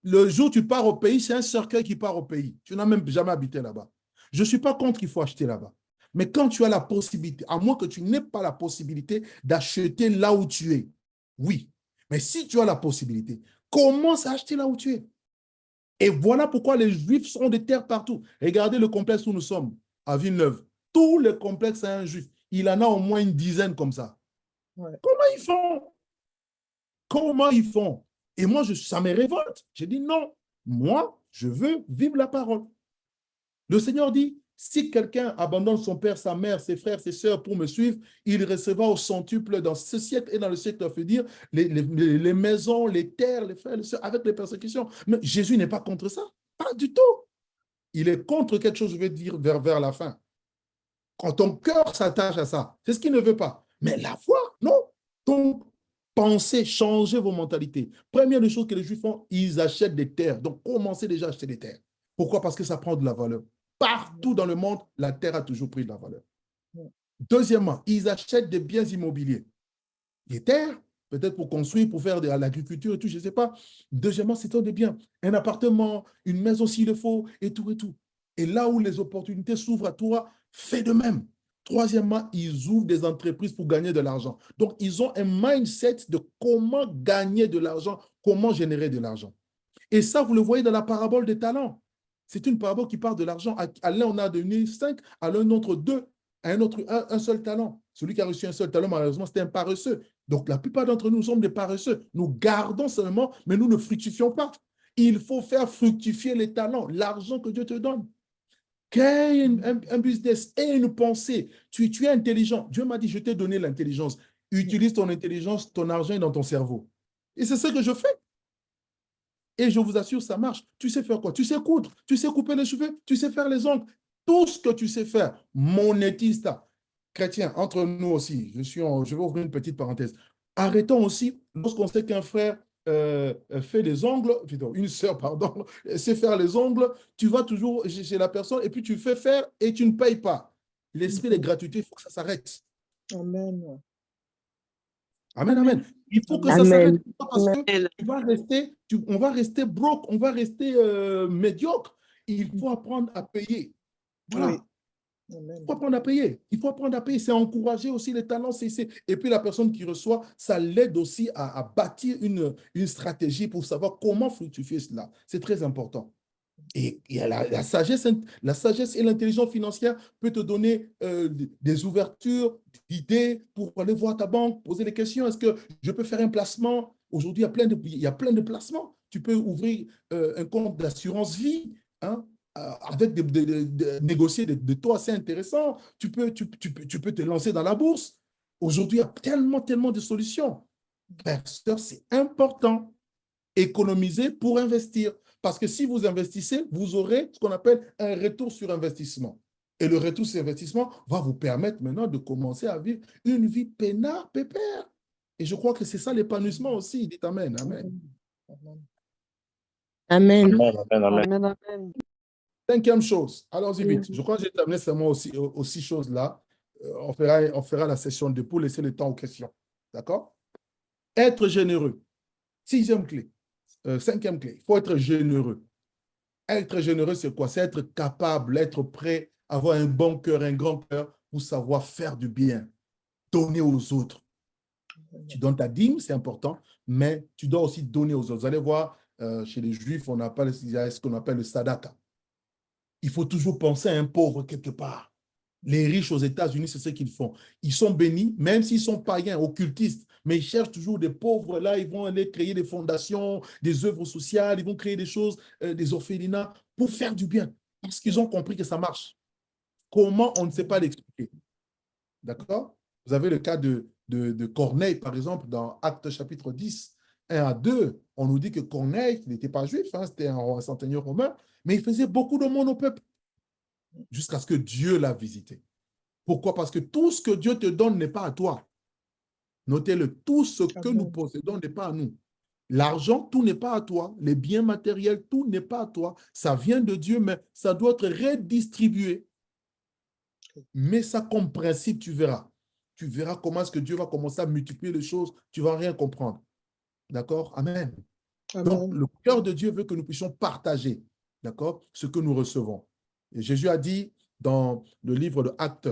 le jour où tu pars au pays, c'est un cercueil qui part au pays. Tu n'as même jamais habité là-bas. Je ne suis pas contre qu'il faut acheter là-bas. Mais quand tu as la possibilité, à moins que tu n'aies pas la possibilité d'acheter là où tu es, oui. Mais si tu as la possibilité, commence à acheter là où tu es. Et voilà pourquoi les Juifs ont des terres partout. Regardez le complexe où nous sommes, à Villeneuve. Tout le complexe a un Juif. Il en a au moins une dizaine comme ça. Ouais. Comment ils font? Comment ils font? Et moi, ça me révolte. J'ai dit non. Moi, je veux vivre la parole. Le Seigneur dit, si quelqu'un abandonne son père, sa mère, ses frères, ses sœurs pour me suivre, il recevra au centuple dans ce siècle et dans le siècle à venir les maisons, les terres, les frères, les sœurs, avec les persécutions. Mais Jésus n'est pas contre ça. Pas du tout. Il est contre quelque chose, je vais dire, vers la fin. Quand ton cœur s'attache à ça, c'est ce qu'il ne veut pas. Mais la foi, non. Donc, pensez, changez vos mentalités. Première des choses que les Juifs font, ils achètent des terres. Donc, commencez déjà à acheter des terres. Pourquoi? Parce que ça prend de la valeur. Partout dans le monde, la terre a toujours pris de la valeur. Deuxièmement, ils achètent des biens immobiliers. Des terres, peut-être pour construire, pour faire de l'agriculture et tout, je ne sais pas. Deuxièmement, c'est des biens. Un appartement, une maison s'il le faut, et tout, et tout. Et là où les opportunités s'ouvrent à toi, fais de même. Troisièmement, ils ouvrent des entreprises pour gagner de l'argent. Donc, ils ont un mindset de comment gagner de l'argent, comment générer de l'argent. Et ça, vous le voyez dans la parabole des talents. C'est une parabole qui parle de l'argent. À l'un, on a donné 5, à l'un autre 2, à un autre un seul talent. Celui qui a reçu un seul talent, malheureusement, c'était un paresseux. Donc, la plupart d'entre nous sommes des paresseux. Nous gardons seulement, mais nous ne fructifions pas. Il faut faire fructifier les talents, l'argent que Dieu te donne. Crée un business et une pensée. Tu es intelligent. Dieu m'a dit, je t'ai donné l'intelligence. Utilise ton intelligence, ton argent est dans ton cerveau. Et c'est ce que je fais. Et je vous assure, ça marche. Tu sais faire quoi? Tu sais coudre, tu sais couper les cheveux, tu sais faire les ongles. Tout ce que tu sais faire, monétiste, chrétien, entre nous aussi, je vais ouvrir une petite parenthèse. Arrêtons aussi, lorsqu'on sait qu'un frère fait les ongles, plutôt, une sœur, pardon, sait faire les ongles, tu vas toujours chez la personne et puis tu fais faire et tu ne payes pas. L'esprit de gratuité, il faut que ça s'arrête. Amen. Amen, amen. Il faut que ça Amen. s'arrête parce que on va rester broke, on va rester médiocre. Il faut apprendre à payer. Voilà. Oui. Amen. Il faut apprendre à payer. Il faut apprendre à payer. C'est encourager aussi les talents. Et puis la personne qui reçoit, ça l'aide aussi à bâtir une stratégie pour savoir comment fructifier cela. C'est très important. Et la sagesse et l'intelligence financière peut te donner des ouvertures, d'idées pour aller voir ta banque, poser des questions. Est-ce que je peux faire un placement? Aujourd'hui, il y a plein de placements. Tu peux ouvrir un compte d'assurance vie, hein, avec négocier des taux assez intéressants. Tu peux te lancer dans la bourse. Aujourd'hui, il y a tellement de solutions. Frères, sœurs, c'est important. Économiser pour investir. Parce que si vous investissez, vous aurez ce qu'on appelle un retour sur investissement. Et le retour sur investissement va vous permettre maintenant de commencer à vivre une vie peinard, pépère. Et je crois que c'est ça l'épanouissement aussi. Dites Amen. Amen. Amen. Amen. Amen. Cinquième chose, allons-y vite. Je crois que j'ai terminé seulement aux 6 choses-là. On fera la session 2 pour laisser le temps aux questions. D'accord? Être généreux. 6e clé. 5e clé. Il faut être généreux. Être généreux, c'est quoi? C'est être capable, être prêt, avoir un bon cœur, un grand cœur pour savoir faire du bien, donner aux autres. Tu donnes ta dîme, c'est important, mais tu dois aussi donner aux autres. Vous allez voir, chez les Juifs, il y a ce qu'on appelle le sadaka. Il faut toujours penser à un pauvre quelque part. Les riches aux États-Unis, c'est ce qu'ils font. Ils sont bénis, même s'ils sont païens, occultistes, mais ils cherchent toujours des pauvres. Là, ils vont aller créer des fondations, des œuvres sociales, ils vont créer des choses, des orphelinats, pour faire du bien, parce qu'ils ont compris que ça marche. Comment, on ne sait pas l'expliquer. D'accord? Vous avez le cas de Corneille, par exemple, dans Actes chapitre 10, 1 à 2. On nous dit que Corneille, il n'était pas juif, hein, c'était un centenier romain, mais il faisait beaucoup de monde au peuple, jusqu'à ce que Dieu l'a visité. Pourquoi? Parce que tout ce que Dieu te donne n'est pas à toi. Notez-le, tout ce que nous possédons n'est pas à nous. L'argent, tout n'est pas à toi. Les biens matériels, tout n'est pas à toi. Ça vient de Dieu, mais ça doit être redistribué. Mais ça comme principe, tu verras. Tu verras comment est-ce que Dieu va commencer à multiplier les choses. Tu ne vas rien comprendre. D'accord? Amen. Donc, Amen. le cœur de Dieu veut que nous puissions partager, d'accord, ce que nous recevons. Et Jésus a dit dans le livre de Actes,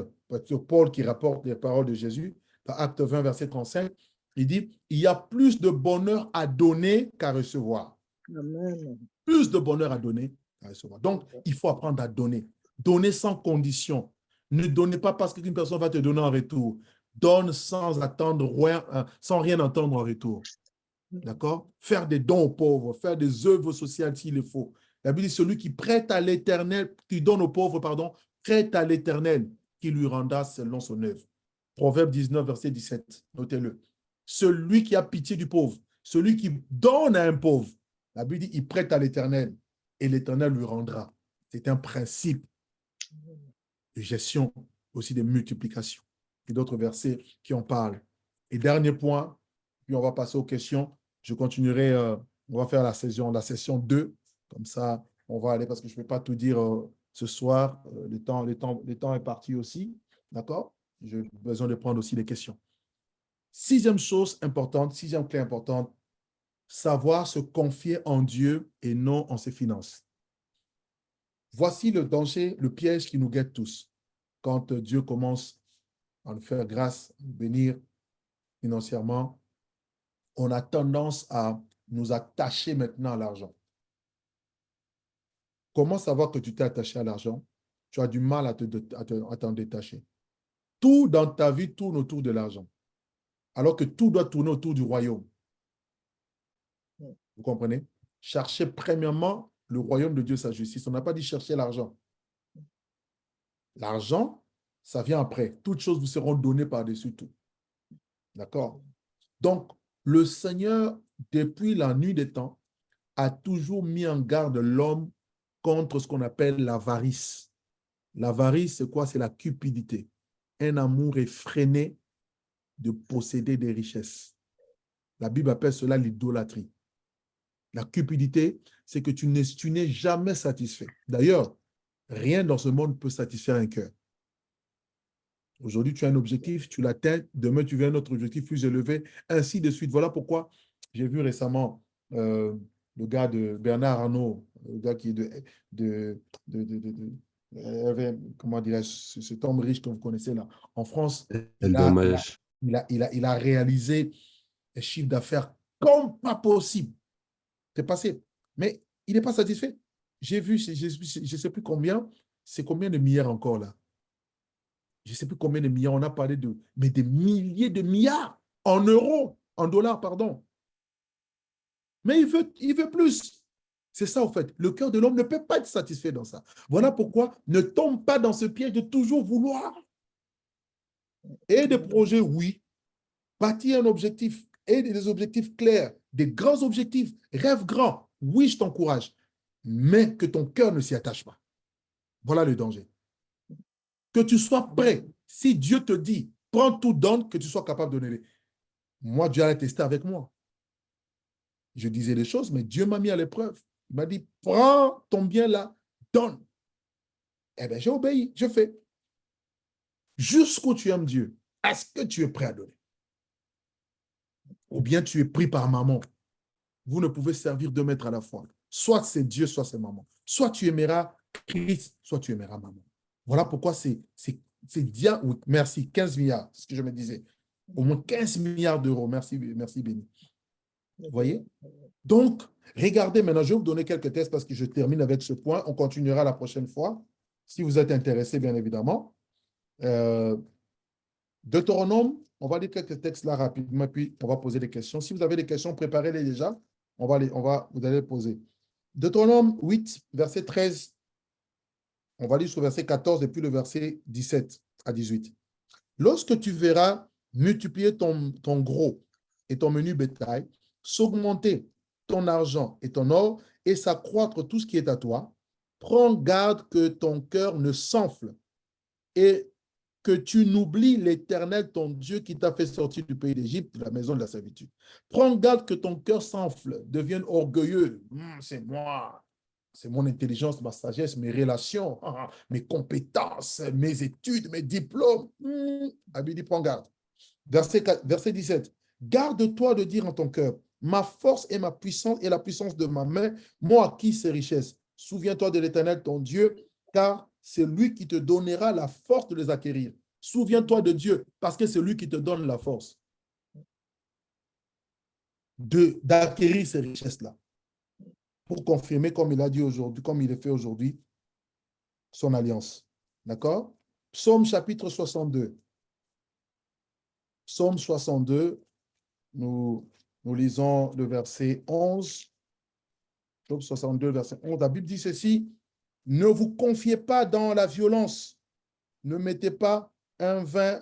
Paul qui rapporte les paroles de Jésus, dans Acte 20, verset 35, il dit, il y a plus de bonheur à donner qu'à recevoir. Amen. Plus de bonheur à donner qu'à recevoir. Donc, il faut apprendre à donner. Donner sans condition. Ne donnez pas parce qu'une personne va te donner en retour. Donne sans attendre rien, sans rien attendre en retour. D'accord? Faire des dons aux pauvres, faire des œuvres sociales s'il le faut. La Bible dit, celui qui prête à l'Éternel, qui donne aux pauvres, pardon, prête à l'Éternel, qui lui rendra selon son œuvre. Proverbe 19, verset 17, notez-le. Celui qui a pitié du pauvre, celui qui donne à un pauvre, la Bible dit, il prête à l'Éternel et l'Éternel lui rendra. C'est un principe de gestion, aussi de multiplication. Et d'autres versets qui en parlent. Et dernier point, puis on va passer aux questions. Je continuerai, on va faire la session 2. Comme ça, on va aller, parce que je ne peux pas tout dire ce soir. Le temps est parti aussi. D'accord? J'ai besoin de prendre aussi les questions. Sixième chose importante, sixième clé importante, savoir se confier en Dieu et non en ses finances. Voici le danger, le piège qui nous guette tous. Quand Dieu commence à nous faire grâce, à nous bénir financièrement, on a tendance à nous attacher maintenant à l'argent. Comment savoir que tu t'es attaché à l'argent? Tu as du mal à t'en détacher. Tout dans ta vie tourne autour de l'argent, alors que tout doit tourner autour du royaume. Vous comprenez? Cherchez premièrement le royaume de Dieu, sa justice. On n'a pas dit chercher l'argent. L'argent, ça vient après. Toutes choses vous seront données par-dessus tout. D'accord? Donc, le Seigneur, depuis la nuit des temps, a toujours mis en garde l'homme contre ce qu'on appelle l'avarice. L'avarice, c'est quoi? C'est la cupidité. Un amour effréné de posséder des richesses. La Bible appelle cela l'idolâtrie. La cupidité, c'est que tu n'es jamais satisfait. D'ailleurs, rien dans ce monde peut satisfaire un cœur. Aujourd'hui, tu as un objectif, tu l'atteins. Demain, tu veux un autre objectif plus élevé, ainsi de suite. Voilà pourquoi j'ai vu récemment le gars de Bernard Arnault, le gars qui est comment dirais-je, cet homme riche que vous connaissez là. En France, Quel dommage. il a réalisé un chiffre d'affaires comme pas possible. C'est passé. Mais il n'est pas satisfait. J'ai vu, je ne sais plus combien, c'est combien de milliards encore là? Je ne sais plus combien de milliards, on a parlé mais des milliers de milliards en euros, en dollars, pardon. Mais il veut plus. C'est ça, en fait. Le cœur de l'homme ne peut pas être satisfait dans ça. Voilà pourquoi ne tombe pas dans ce piège de toujours vouloir. Et des projets, oui. Bâtir un objectif et des objectifs clairs, des grands objectifs, rêve grand. Oui, je t'encourage. Mais que ton cœur ne s'y attache pas. Voilà le danger. Que tu sois prêt. Si Dieu te dit, prends tout, donne, que tu sois capable de donner. Moi, Dieu a testé avec moi. Je disais des choses, mais Dieu m'a mis à l'épreuve. Il m'a dit, prends ton bien là, donne. Eh bien, j'ai obéi, je fais. Jusqu'où tu aimes Dieu, est-ce que tu es prêt à donner? Ou bien tu es pris par maman. Vous ne pouvez servir deux maîtres à la fois. Soit c'est Dieu, soit c'est maman. Soit tu aimeras Christ, soit tu aimeras maman. Voilà pourquoi c'est merci, 15 milliards, c'est ce que je me disais. Au moins 15 milliards d'euros. Merci, merci Béni. Vous voyez? Donc, regardez maintenant, je vais vous donner quelques tests parce que je termine avec ce point. On continuera la prochaine fois, si vous êtes intéressé, bien évidemment. Deutéronome, on va lire quelques textes là rapidement, puis on va poser des questions. Si vous avez des questions, préparez-les déjà. Vous allez les poser. Deutéronome 8, verset 13. On va lire sur le verset 14 et puis le verset 17 à 18. Lorsque tu verras multiplier ton gros et ton menu bétail, s'augmenter ton argent et ton or et s'accroître tout ce qui est à toi, prends garde que ton cœur ne s'enfle et que tu n'oublies l'Éternel, ton Dieu, qui t'a fait sortir du pays d'Égypte, de la maison de la servitude. Prends garde que ton cœur s'enfle, devienne orgueilleux. C'est moi, c'est mon intelligence, ma sagesse, mes relations, mes compétences, mes études, mes diplômes. Abdi dit, prends garde. Verset 17. Garde-toi de dire en ton cœur, ma force et ma puissance et la puissance de ma main m'ont acquis ces richesses. Souviens-toi de l'Éternel, ton Dieu, car c'est lui qui te donnera la force de les acquérir. Souviens-toi de Dieu, parce que c'est lui qui te donne la force d'acquérir ces richesses-là. Pour confirmer, comme il a dit aujourd'hui, comme il est fait aujourd'hui, son alliance. D'accord? Psaume chapitre 62. Psaume 62, nous lisons le verset 11. Psaume 62, verset 11. La Bible dit ceci, « Ne vous confiez pas dans la violence, ne mettez pas un vain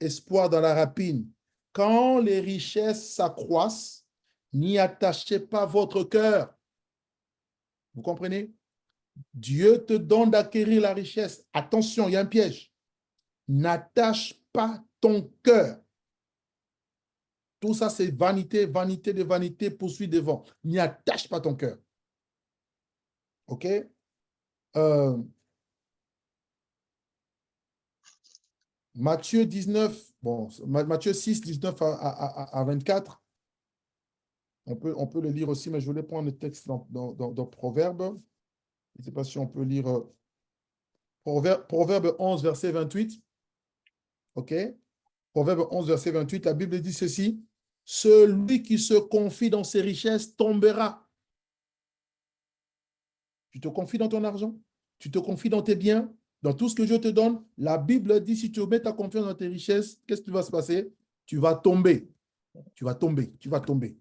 espoir dans la rapine. Quand les richesses s'accroissent, n'y attachez pas votre cœur. » Vous comprenez? Dieu te donne d'acquérir la richesse. Attention, il y a un piège. N'attache pas ton cœur. Tout ça, c'est vanité, vanité de vanité, poursuit devant. N'y attache pas ton cœur. OK? Matthieu 19, bon, Matthieu 6, 19 à 24. On peut le lire aussi, mais je voulais prendre le texte dans Proverbe. Je ne sais pas si on peut lire Proverbe 11, verset 28. OK? Proverbe 11, verset 28, la Bible dit ceci. Celui qui se confie dans ses richesses tombera. Tu te confies dans ton argent, tu te confies dans tes biens, dans tout ce que Dieu te donne. La Bible dit, si tu mets ta confiance dans tes richesses, qu'est-ce qui va se passer? Tu vas tomber. Tu vas tomber. Tu vas tomber.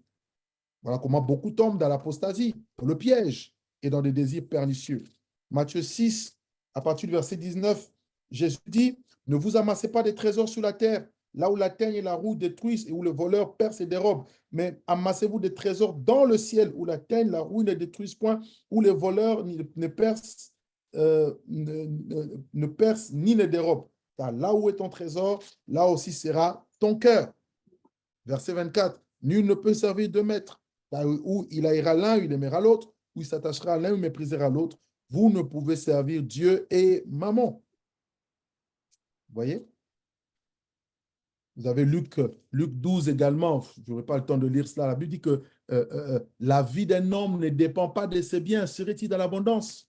Voilà comment beaucoup tombent dans l'apostasie, dans le piège et dans des désirs pernicieux. Matthieu 6, à partir du verset 19, Jésus dit, ne vous amassez pas des trésors sur la terre, là où la teigne et la roue détruisent et où le voleur perce et dérobe, mais amassez-vous des trésors dans le ciel, où la teigne, la roue ne détruisent point, où les voleurs ne percent ni ne dérobent. Car là où est ton trésor, là aussi sera ton cœur. Verset 24, nul ne peut servir deux maîtres, car où il haïra l'un, il aimera l'autre, où il s'attachera à l'un, il méprisera l'autre. Vous ne pouvez servir Dieu et Mammon. Vous voyez? Vous avez Luc 12 également, je n'aurai pas le temps de lire cela. La Bible dit que la vie d'un homme ne dépend pas de ses biens, serait-il dans l'abondance?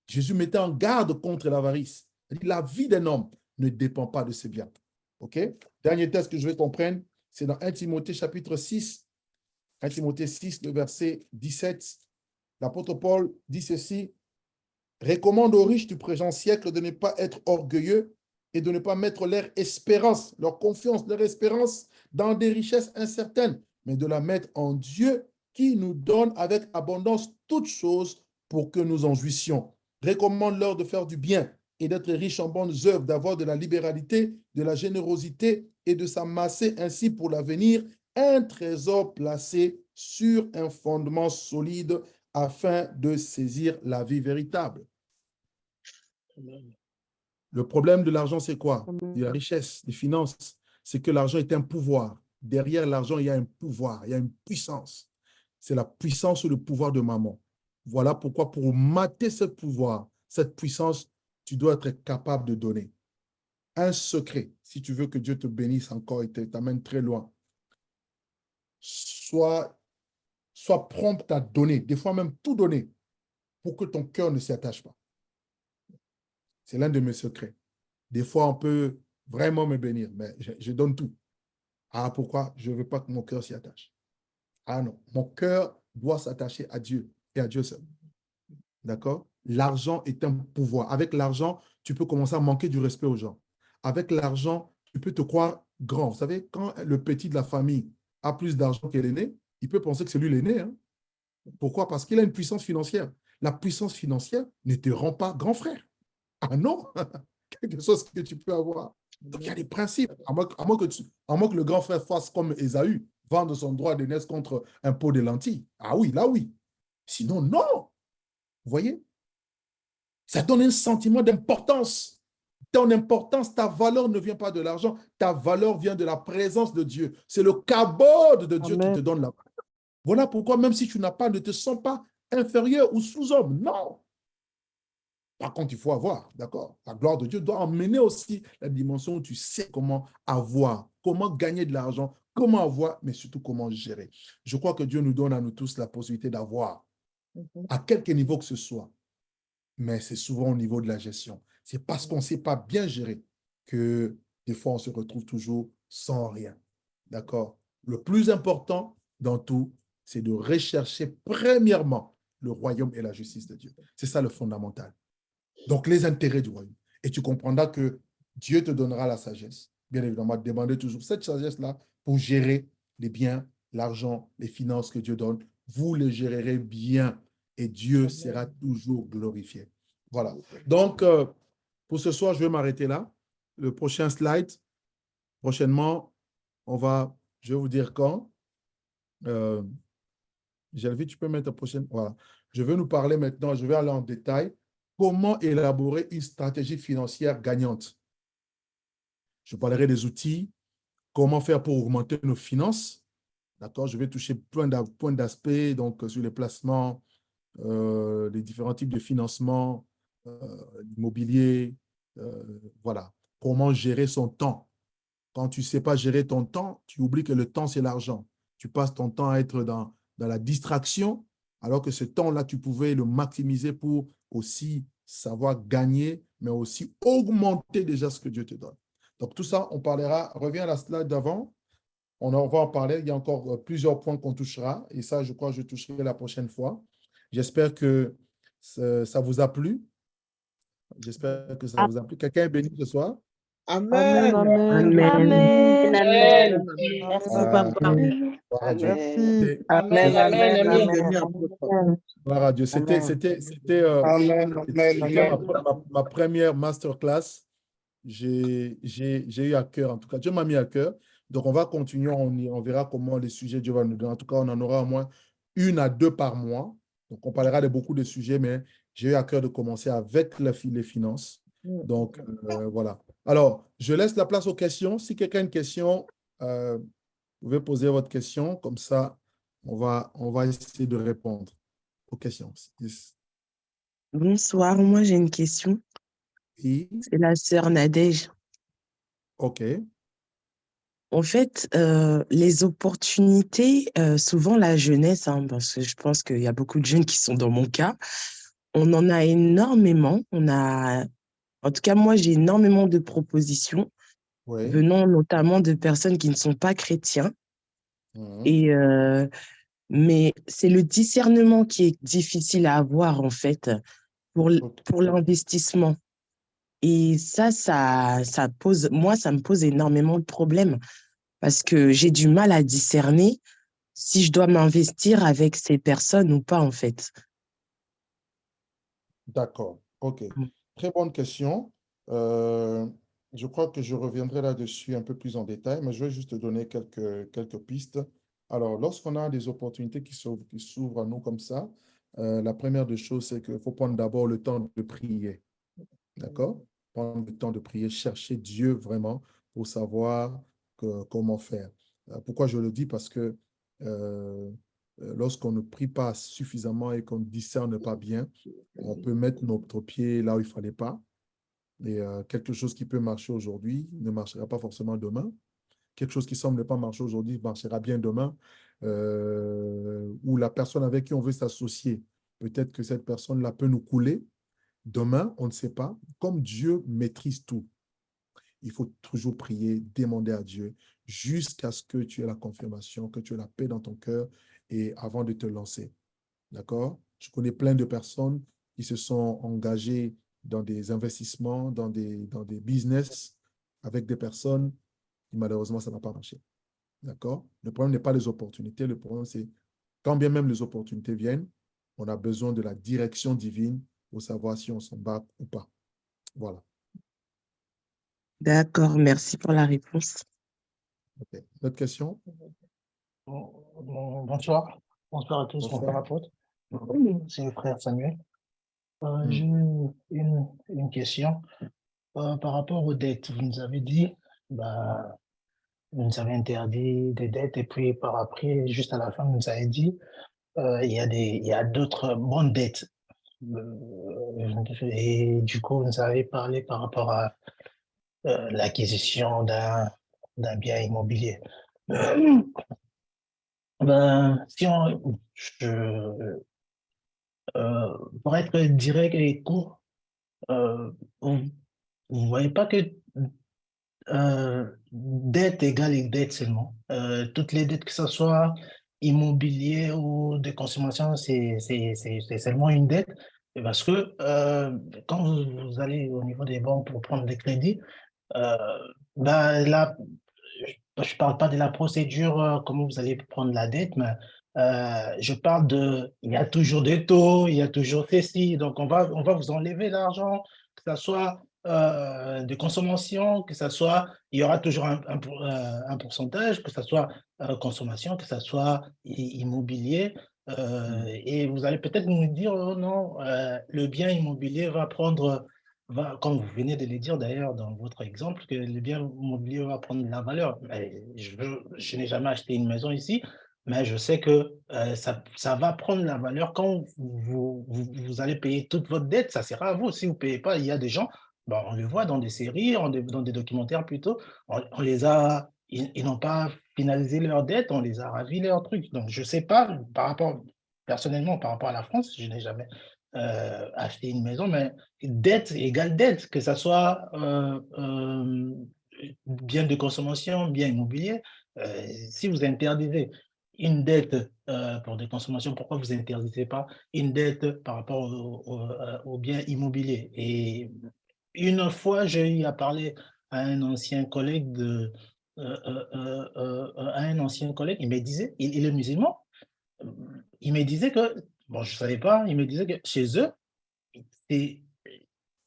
Jésus mettait en garde contre l'avarice. La vie d'un homme ne dépend pas de ses biens. OK? Dernier texte que je vais comprendre, c'est dans 1 Timothée chapitre 6. 1 Timothée 6, le verset 17. L'apôtre Paul dit ceci. Recommande aux riches du présent siècle de ne pas être orgueilleux et de ne pas mettre leur espérance, leur confiance, leur espérance dans des richesses incertaines, mais de la mettre en Dieu qui nous donne avec abondance toutes choses pour que nous en jouissions. Recommande-leur de faire du bien et d'être riches en bonnes œuvres, d'avoir de la libéralité, de la générosité et de s'amasser ainsi pour l'avenir un trésor placé sur un fondement solide afin de saisir la vie véritable. Amen. Le problème de l'argent, c'est quoi? Amen. De la richesse, des finances, c'est que l'argent est un pouvoir. Derrière l'argent, il y a un pouvoir, il y a une puissance. C'est la puissance ou le pouvoir de Mammon. Voilà pourquoi, pour mater ce pouvoir, cette puissance, tu dois être capable de donner. Un secret, si tu veux que Dieu te bénisse encore et t'amène très loin, sois prompt à donner, des fois même tout donner, pour que ton cœur ne s'y attache pas. C'est l'un de mes secrets. Des fois, on peut vraiment me bénir, mais je donne tout. Ah, pourquoi? Je ne veux pas que mon cœur s'y attache. Ah non, mon cœur doit s'attacher à Dieu et à Dieu seul. D'accord? L'argent est un pouvoir. Avec l'argent, tu peux commencer à manquer du respect aux gens. Avec l'argent, tu peux te croire grand. Vous savez, quand le petit de la famille a plus d'argent que l'aîné, il peut penser que c'est lui l'aîné. Hein? Pourquoi? Parce qu'il a une puissance financière. La puissance financière ne te rend pas grand frère. Ah non! Quelque chose que tu peux avoir. Donc, il y a des principes. À moins que le grand frère fasse comme Ésaü, vendre son droit d'aînesse contre un pot de lentilles. Ah oui, là oui. Sinon, non. Vous voyez? Ça donne un sentiment d'importance. ton importance, ta valeur ne vient pas de l'argent, ta valeur vient de la présence de Dieu. C'est le kabod de Dieu qui te donne la valeur. Voilà pourquoi même si tu n'as pas, ne te sens pas inférieur ou sous-homme. Non. Par contre, il faut avoir, d'accord? La gloire de Dieu doit emmener aussi la dimension où tu sais comment avoir, comment gagner de l'argent, comment avoir, mais surtout comment gérer. Je crois que Dieu nous donne à nous tous la possibilité d'avoir, à quelque niveau que ce soit, mais c'est souvent au niveau de la gestion. C'est parce qu'on ne sait pas bien gérer que des fois on se retrouve toujours sans rien, d'accord? Le plus important dans tout, c'est de rechercher premièrement le royaume et la justice de Dieu. C'est ça le fondamental. Donc, les intérêts du royaume. Et tu comprendras que Dieu te donnera la sagesse. Bien évidemment, demandez toujours cette sagesse-là pour gérer les biens, l'argent, les finances que Dieu donne. Vous les gérerez bien et Dieu sera toujours glorifié. Voilà. Donc, pour ce soir, je vais m'arrêter là. Le prochain slide, prochainement, je vais vous dire quand. Gelvi, tu peux mettre la prochaine. Voilà. Je vais nous parler maintenant, je vais aller en détail. Comment élaborer une stratégie financière gagnante? Je parlerai des outils, comment faire pour augmenter nos finances. D'accord? Je vais toucher plein d'aspects, donc sur les placements, les différents types de financement, l'immobilier, voilà. Comment gérer son temps. Quand tu ne sais pas gérer ton temps, tu oublies que le temps, c'est l'argent. Tu passes ton temps à être dans la distraction, alors que ce temps-là, tu pouvais le maximiser pour aussi savoir gagner, mais aussi augmenter déjà ce que Dieu te donne. Donc, tout ça, on parlera. Reviens à la slide d'avant. On va en parler. Il y a encore plusieurs points qu'on touchera. Et ça, je crois que je toucherai la prochaine fois. J'espère que ça vous a plu. J'espère que ça vous a plu. Quelqu'un est béni ce soir? Amen. Amen. Amen. Amen. Merci, Ah, papa. gloire à Dieu. Merci. Amen. Amen. Amen. Gloire à Dieu. C'était ma première masterclass. J'ai eu à cœur, en tout cas, Dieu m'a mis à cœur. Donc, on va continuer, on verra comment les sujets Dieu va nous donner. En tout cas, on en aura au moins 1 à 2 par mois. Donc, on parlera de beaucoup de sujets, mais j'ai eu à cœur de commencer avec les finances. Donc, voilà. Alors, je laisse la place aux questions. Si quelqu'un a une question, vous pouvez poser votre question. Comme ça, on va essayer de répondre aux questions. Yes. Bonsoir, moi j'ai une question. Et, C'est la sœur Nadège. OK. En fait, les opportunités, souvent la jeunesse, hein, parce que je pense qu'il y a beaucoup de jeunes qui sont dans mon cas, on en a énormément. En tout cas, moi j'ai énormément de propositions Oui. venant notamment de personnes qui ne sont pas chrétiens. Et, mais c'est le discernement qui est difficile à avoir en fait pour l'investissement. Et ça me pose énormément de problèmes parce que j'ai du mal à discerner si je dois m'investir avec ces personnes ou pas, en fait. D'accord. OK. Très bonne question. Je crois que je reviendrai là-dessus un peu plus en détail, mais je vais juste te donner quelques pistes. Alors, lorsqu'on a des opportunités qui s'ouvrent à nous comme ça, la première des choses, c'est qu'il faut prendre d'abord le temps de prier. D'accord? Prendre le temps de prier, chercher Dieu vraiment pour savoir comment faire. Pourquoi je le dis? Parce que lorsqu'on ne prie pas suffisamment et qu'on ne discerne pas bien, on peut mettre notre pied là où il ne fallait pas. Et quelque chose qui peut marcher aujourd'hui ne marchera pas forcément demain. Quelque chose qui semble ne pas marcher aujourd'hui marchera bien demain. Ou la personne avec qui on veut s'associer, peut-être que cette personne-là peut nous couler. Demain, on ne sait pas. Comme Dieu maîtrise tout, il faut toujours prier, demander à Dieu jusqu'à ce que tu aies la confirmation, que tu aies la paix dans ton cœur et avant de te lancer. D'accord? Je connais plein de personnes qui se sont engagées dans des investissements, dans des business avec des personnes qui malheureusement, ça n'a pas marché. D'accord? Le problème n'est pas les opportunités, le problème c'est quand bien même les opportunités viennent, on a besoin de la direction divine pour savoir si on s'embarque ou pas. Voilà. D'accord, merci pour la réponse. Okay. D'autres questions? Bonsoir. Bonsoir à tous, Bonsoir. bonsoir à toutes. C'est le frère Samuel. J'ai une question. par rapport aux dettes, vous nous avez dit, bah, vous nous avez interdit des dettes et puis par après, juste à la fin, vous nous avez dit, il y a d'autres bonnes dettes. Et du coup, vous nous avez parlé par rapport à l'acquisition d'un bien immobilier. Ben, si on, je, pour être direct et court, vous ne voyez pas que dette égale dette seulement. Toutes les dettes, que ce soit immobilier ou de consommation, c'est seulement une dette. Et parce que quand vous allez au niveau des banques pour prendre des crédits, euh, ben là, je parle pas de la procédure, comment vous allez prendre la dette, mais je parle il y a toujours des taux, il y a toujours ceci, donc on va vous enlever l'argent, que ça soit de consommation, que ça soit, il y aura toujours un pourcentage, que ça soit consommation, que ça soit immobilier, et vous allez peut-être nous dire, oh non, le bien immobilier va prendre comme vous venez de le dire d'ailleurs dans votre exemple, que le bien immobilier va prendre de la valeur. Mais je n'ai jamais acheté une maison ici, mais je sais que ça va prendre la valeur quand vous allez payer toute votre dette. Ça sera à vous. Si vous ne payez pas, il y a des gens, bon, on le voit dans des séries, dans des documentaires plutôt, on les a, ils n'ont pas finalisé leur dette, on les a ravis leur truc. Donc je ne sais pas, personnellement, par rapport à la France, je n'ai jamais acheté une maison, mais dette égale dette, que ça soit bien de consommation, bien immobilier. Si vous interdisez une dette pour des consommations, pourquoi vous interdisez pas une dette par rapport au bien immobilier? Et une fois, j'ai eu à parler à un ancien collègue à un ancien collègue, il me disait, il est musulman, il me disait que, bon, je ne savais pas, il me disait que chez eux, c'est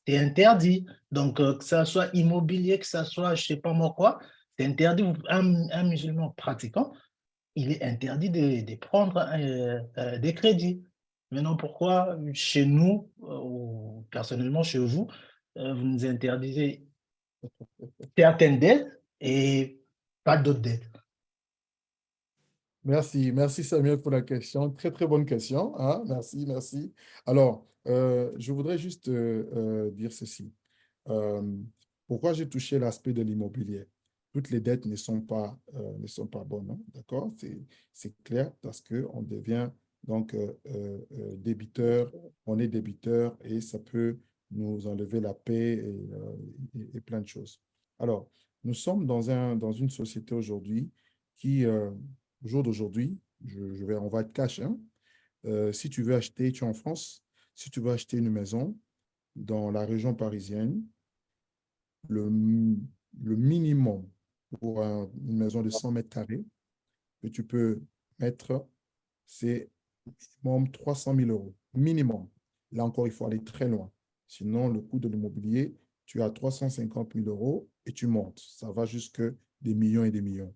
c'est interdit. Donc, que ça soit immobilier, que ça soit je sais pas moi quoi, c'est interdit. Un musulman pratiquant, il est interdit de prendre des crédits. Maintenant, pourquoi chez nous, ou personnellement chez vous, vous nous interdisez certaines dettes et pas d'autres dettes? Merci, merci Samuel pour la question. Très, très bonne question, hein. Merci, merci. Alors, je voudrais juste dire ceci. Euh, Pourquoi j'ai touché l'aspect de l'immobilier? Toutes les dettes ne sont pas bonnes, hein, d'accord? C'est clair parce qu'on devient donc débiteur, on est débiteur et ça peut nous enlever la paix et plein de choses. Alors, nous sommes dans une société aujourd'hui qui, au jour d'aujourd'hui, on va être cash, hein. Si tu veux acheter, tu es en France, si tu veux acheter une maison dans la région parisienne, le, le minimum pour une maison de 100 mètres carrés que tu peux mettre, c'est minimum 300 000 euros. Minimum. Là encore, il faut aller très loin. Sinon, le coût de l'immobilier, tu as 350 000 euros et tu montes. Ça va jusque des millions et des millions.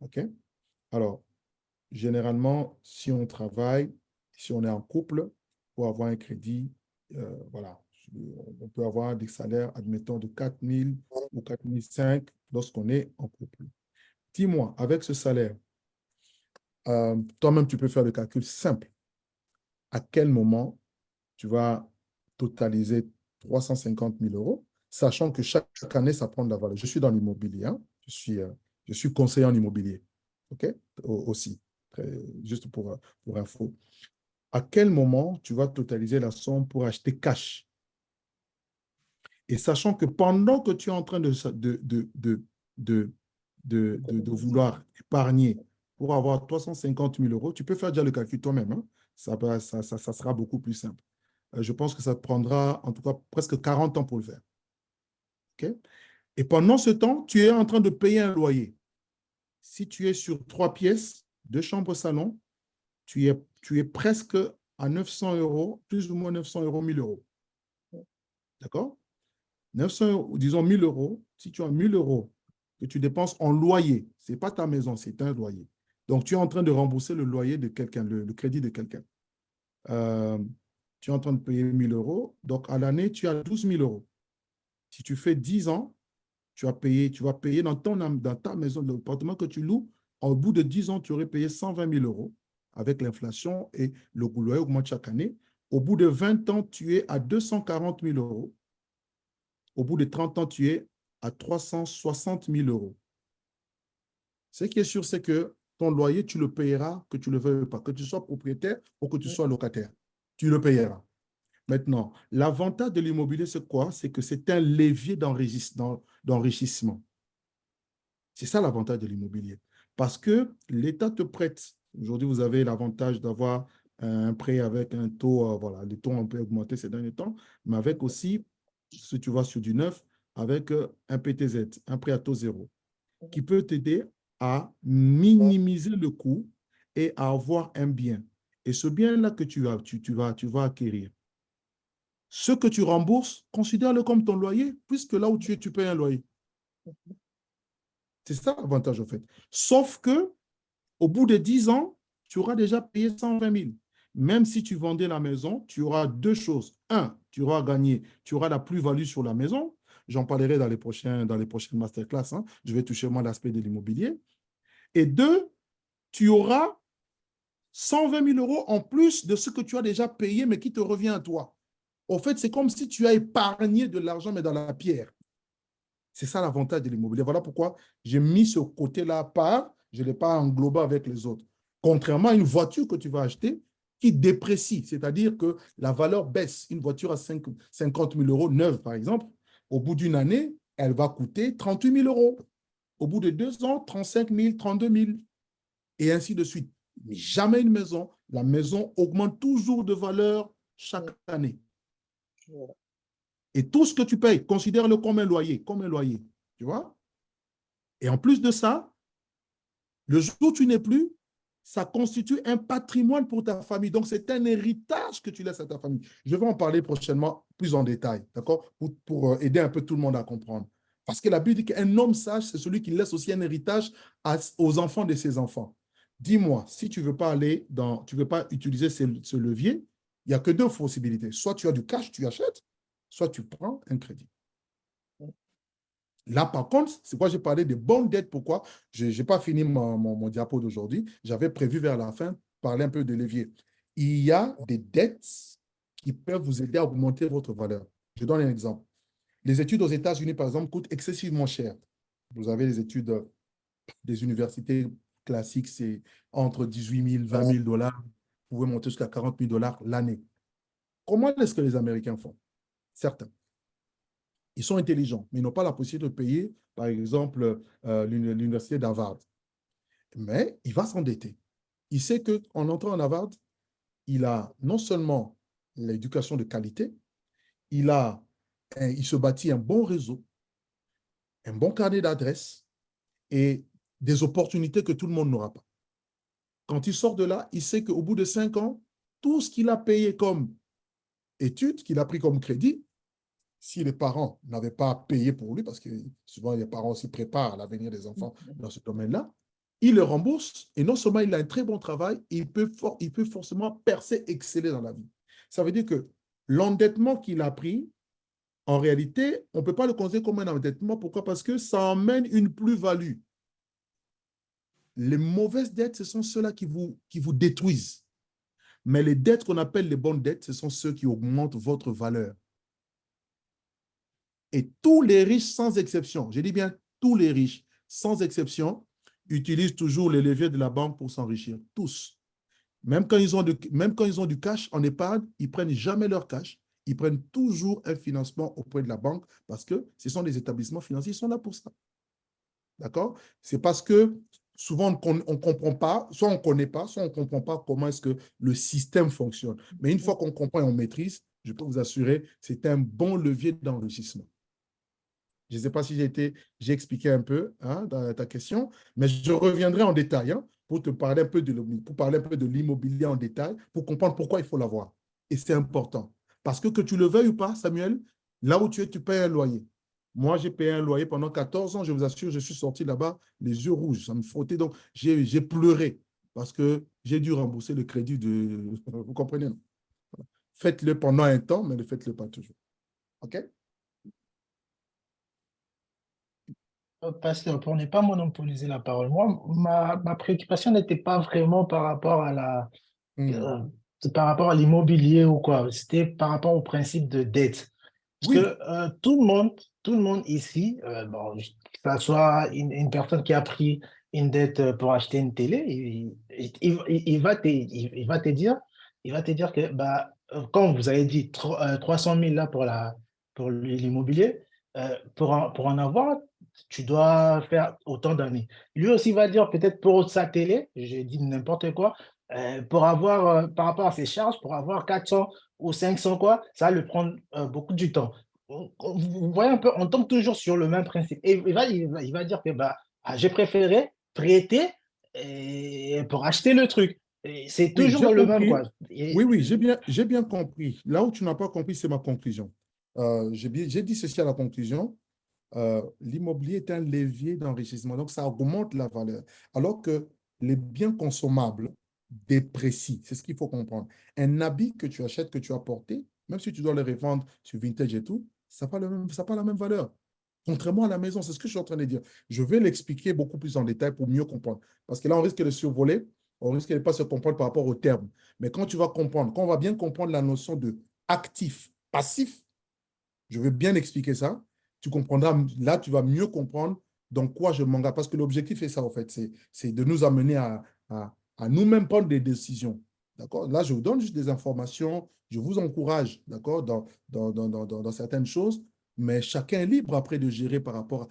OK? Alors, généralement, si on travaille, si on est en couple, pour avoir un crédit, voilà, on peut avoir des salaires, admettons, de 4 000 ou 4 500 lorsqu'on est en couple. Dis-moi, avec ce salaire, toi-même, tu peux faire le calcul simple. À quel moment tu vas totaliser 350 000 euros, sachant que chaque année, ça prend de la valeur. Je suis dans l'immobilier, hein. Je suis conseiller en immobilier, OK? Aussi, juste pour info. À quel moment tu vas totaliser la somme pour acheter cash? Et sachant que pendant que tu es en train de, de vouloir épargner pour avoir 350 000 euros, tu peux faire déjà le calcul toi-même, hein. Ça sera beaucoup plus simple. Je pense que ça te prendra en tout cas presque 40 ans pour le faire. OK? Et pendant ce temps, tu es en train de payer un loyer. Si tu es sur 3 pièces, 2 chambres salon, tu es presque à 900 euros, plus ou moins 900 euros, 1000 euros. D'accord? 900 euros, disons 1000 euros. Si tu as 1000 euros que tu dépenses en loyer, ce n'est pas ta maison, c'est un loyer. Donc, tu es en train de rembourser le loyer de quelqu'un, le crédit de quelqu'un. Tu es en train de payer 1000 euros. Donc, à l'année, tu as 12 000 euros. Si tu fais 10 ans, tu vas payer dans ta maison, l'appartement que tu loues, au bout de 10 ans, tu aurais payé 120 000 euros avec l'inflation et le loyer augmente chaque année. Au bout de 20 ans, tu es à 240 000 euros. Au bout de 30 ans, tu es à 360 000 euros. Ce qui est sûr, c'est que ton loyer, tu le payeras, que tu ne le veuilles pas, que tu sois propriétaire ou que tu sois locataire. Tu le payeras. Maintenant, l'avantage de l'immobilier, c'est quoi? C'est que c'est un levier d'enrichissement. C'est ça l'avantage de l'immobilier. Parce que l'État te prête. Aujourd'hui, vous avez l'avantage d'avoir un prêt avec un taux, voilà, les taux ont un peu augmenté ces derniers temps, mais avec aussi, si tu vas sur du neuf, avec un PTZ, un prêt à taux zéro, qui peut t'aider à minimiser le coût et à avoir un bien. Et ce bien-là que tu vas acquérir, ce que tu rembourses, considère-le comme ton loyer, puisque là où tu es, tu payes un loyer. C'est ça l'avantage, en fait. Sauf que au bout de 10 ans, tu auras déjà payé 120 000. Même si tu vendais la maison, tu auras deux choses. Un, tu auras gagné, tu auras la plus-value sur la maison. J'en parlerai dans les prochaines masterclass. Hein. Je vais toucher moins l'aspect de l'immobilier. Et deux, tu auras 120 000 euros en plus de ce que tu as déjà payé, mais qui te revient à toi. Au fait, c'est comme si tu as épargné de l'argent, mais dans la pierre. C'est ça l'avantage de l'immobilier. Voilà pourquoi j'ai mis ce côté-là à part. Je ne l'ai pas englobé avec les autres. Contrairement à une voiture que tu vas acheter qui déprécie, c'est-à-dire que la valeur baisse. Une voiture à 50 000 euros neuve, par exemple, au bout d'une année, elle va coûter 38 000 euros. Au bout de 2 ans, 35 000, 32 000, et ainsi de suite. Mais jamais une maison. La maison augmente toujours de valeur chaque année. Et tout ce que tu payes, considère-le comme un loyer, tu vois? Et en plus de ça, le jour où tu n'es plus, ça constitue un patrimoine pour ta famille. Donc, c'est un héritage que tu laisses à ta famille. Je vais en parler prochainement plus en détail, d'accord? Pour aider un peu tout le monde à comprendre. Parce que la Bible dit qu'un homme sage, c'est celui qui laisse aussi un héritage aux enfants de ses enfants. Dis-moi, si tu ne veux pas tu veux pas utiliser ce levier, il n'y a que deux possibilités. Soit tu as du cash, tu achètes, soit tu prends un crédit. Là, par contre, c'est quoi j'ai parlé de bonnes dettes. Pourquoi? Je n'ai pas fini mon diapo d'aujourd'hui. J'avais prévu vers la fin parler un peu de levier. Il y a des dettes qui peuvent vous aider à augmenter votre valeur. Je donne un exemple. Les études aux États-Unis, par exemple, coûtent excessivement cher. Vous avez les études des universités classiques, c'est entre 18 000, 20 000 dollars. Vous pouvez monter jusqu'à 40 000 dollars l'année. Comment est-ce que les Américains font? Certains. Ils sont intelligents, mais ils n'ont pas la possibilité de payer, par exemple, l'université d'Harvard. Mais il va s'endetter. Il sait qu'en entrant en Harvard, il a non seulement l'éducation de qualité, il se bâtit un bon réseau, un bon carnet d'adresses et des opportunités que tout le monde n'aura pas. Quand il sort de là, il sait qu'au bout de 5 ans, tout ce qu'il a payé comme études, qu'il a pris comme crédit, si les parents n'avaient pas payé pour lui, parce que souvent les parents aussi préparent l'avenir des enfants dans ce domaine-là, il le rembourse et non seulement il a un très bon travail, il peut forcément percer, exceller dans la vie. Ça veut dire que l'endettement qu'il a pris, en réalité, on ne peut pas le considérer comme un endettement. Pourquoi? Parce que ça emmène une plus-value. Les mauvaises dettes, ce sont ceux-là qui vous détruisent. Mais les dettes qu'on appelle les bonnes dettes, ce sont ceux qui augmentent votre valeur. Et tous les riches, sans exception, je dis bien tous les riches, sans exception, utilisent toujours les leviers de la banque pour s'enrichir. Tous. Même quand ils ont du cash en épargne, ils ne prennent jamais leur cash. Ils prennent toujours un financement auprès de la banque parce que ce sont des établissements financiers, ils sont là pour ça. D'accord? C'est parce que souvent, on ne comprend pas, soit on ne connaît pas, soit on ne comprend pas comment est-ce que le système fonctionne. Mais une fois qu'on comprend et on maîtrise, je peux vous assurer, c'est un bon levier d'enrichissement. Je ne sais pas si j'ai expliqué un peu hein, dans ta question, mais je reviendrai en détail hein, pour parler un peu de l'immobilier en détail, pour comprendre pourquoi il faut l'avoir. Et c'est important. Parce que tu le veuilles ou pas, Samuel, là où tu es, tu payes un loyer. Moi, j'ai payé un loyer pendant 14 ans, je vous assure, je suis sorti là-bas, les yeux rouges, ça me frottait. Donc, j'ai pleuré parce que j'ai dû rembourser le crédit de… Vous comprenez, non? Faites-le pendant un temps, mais ne faites-le pas toujours. OK? Pasteur, pour ne pas monopoliser la parole, moi, ma préoccupation n'était pas vraiment Hmm. euh, par rapport à l'immobilier ou quoi, c'était par rapport au principe de dette. Parce Oui, que tout le monde ici, bon, que ce soit une personne qui a pris une dette pour acheter une télé, il va te dire que, bah, comme vous avez dit, 300 000 là pour l'immobilier, pour en avoir, tu dois faire autant d'années. Lui aussi va dire peut-être pour sa télé, j'ai dit n'importe quoi, pour avoir, par rapport à ses charges, pour avoir 400 ou 500 quoi, ça va lui prendre beaucoup du temps. Vous voyez un peu, on tombe toujours sur le même principe. Et il va dire que bah, j'ai préféré prêter pour acheter le truc. Et c'est oui, toujours j'ai dans le même compris. quoi. Oui, oui, j'ai bien compris. Là où tu n'as pas compris, c'est ma conclusion. J'ai dit ceci à la conclusion. L'immobilier est un levier d'enrichissement, donc ça augmente la valeur. Alors que les biens consommables déprécient, c'est ce qu'il faut comprendre. Un habit que tu achètes, que tu as porté, même si tu dois le revendre sur Vintage et tout, ça n'a pas, ça a pas la même valeur. Contrairement à la maison, c'est ce que je suis en train de dire. Je vais l'expliquer beaucoup plus en détail pour mieux comprendre. Parce que là, on risque de survoler, on risque de ne pas se comprendre par rapport aux termes. Mais quand tu vas comprendre, quand on va bien comprendre la notion de actif, passif, je veux bien expliquer ça. Tu comprendras, là, tu vas mieux comprendre dans quoi je m'engage. Parce que l'objectif est ça, en fait, c'est de nous amener à nous-mêmes prendre des décisions. D'accord? Là, je vous donne juste des informations, je vous encourage, d'accord, dans certaines choses, mais chacun est libre après de gérer par rapport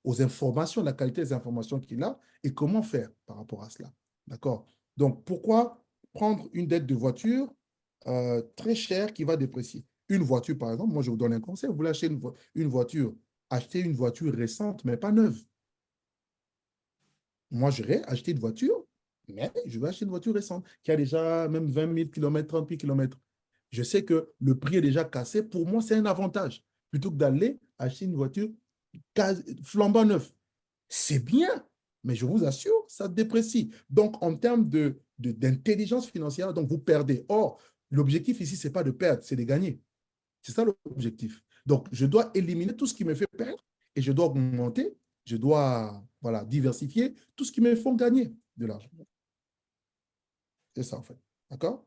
aux informations, la qualité des informations qu'il a et comment faire par rapport à cela. D'accord? Donc, pourquoi prendre une dette de voiture très chère qui va déprécier? Une voiture, par exemple, moi, je vous donne un conseil. Vous voulez acheter une voiture, achetez une voiture récente, mais pas neuve. Moi, j'irais acheter une voiture, mais je vais acheter une voiture récente qui a déjà même 20 000 km, 30 000 km. Je sais que le prix est déjà cassé. Pour moi, c'est un avantage. Plutôt que d'aller acheter une voiture flambant neuve. C'est bien, mais je vous assure, ça déprécie. Donc, en termes d'intelligence financière, donc vous perdez. Or, l'objectif ici, ce n'est pas de perdre, c'est de gagner. C'est ça l'objectif. Donc, je dois éliminer tout ce qui me fait perdre et je dois augmenter, je dois voilà, diversifier tout ce qui me fait gagner de l'argent. C'est ça, en fait. D'accord?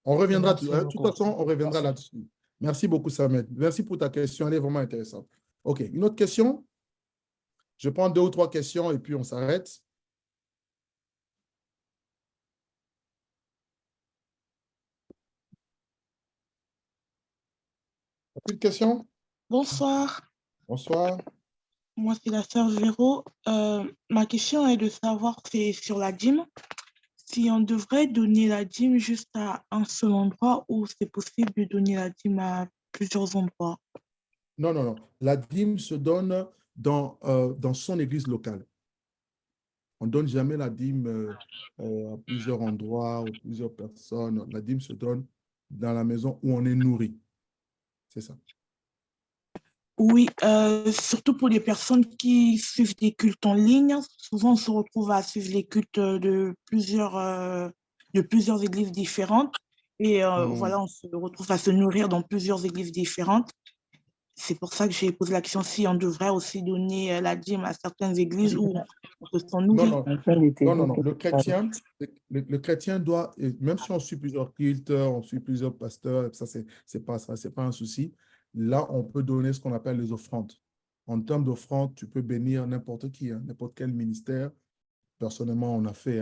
On reviendra, Merci de toute beaucoup. façon, on reviendra Merci. là-dessus. Merci beaucoup, Samuel. Merci pour ta question. Elle est vraiment intéressante. OK. Une autre question? Je prends 2 ou 3 questions et puis on s'arrête. Plus de questions? Bonsoir, Bonsoir. moi c'est la sœur Véro. Ma question est de savoir, c'est sur la dîme, si on devrait donner la dîme juste à un seul endroit ou c'est possible de donner la dîme à plusieurs endroits. Non, non, non. La dîme se donne dans son église locale. On ne donne jamais la dîme à plusieurs endroits ou plusieurs personnes. La dîme se donne dans la maison où on est nourri. C'est ça. Oui, surtout pour les personnes qui suivent des cultes en ligne, souvent on se retrouve à suivre les cultes de plusieurs églises différentes et Hmm. voilà, on se retrouve à se nourrir dans plusieurs églises différentes. C'est pour ça que j'ai posé la question si on devrait aussi donner la dîme à certaines églises où on se sent Non, nourri. non, non, non, non. Le chrétien doit, et même si on suit plusieurs cultes, on suit plusieurs pasteurs, ça, c'est pas ça, c'est pas un souci. Là, on peut donner ce qu'on appelle les offrandes. En termes d'offrandes, tu peux bénir n'importe qui, hein, n'importe quel ministère. Personnellement, on a fait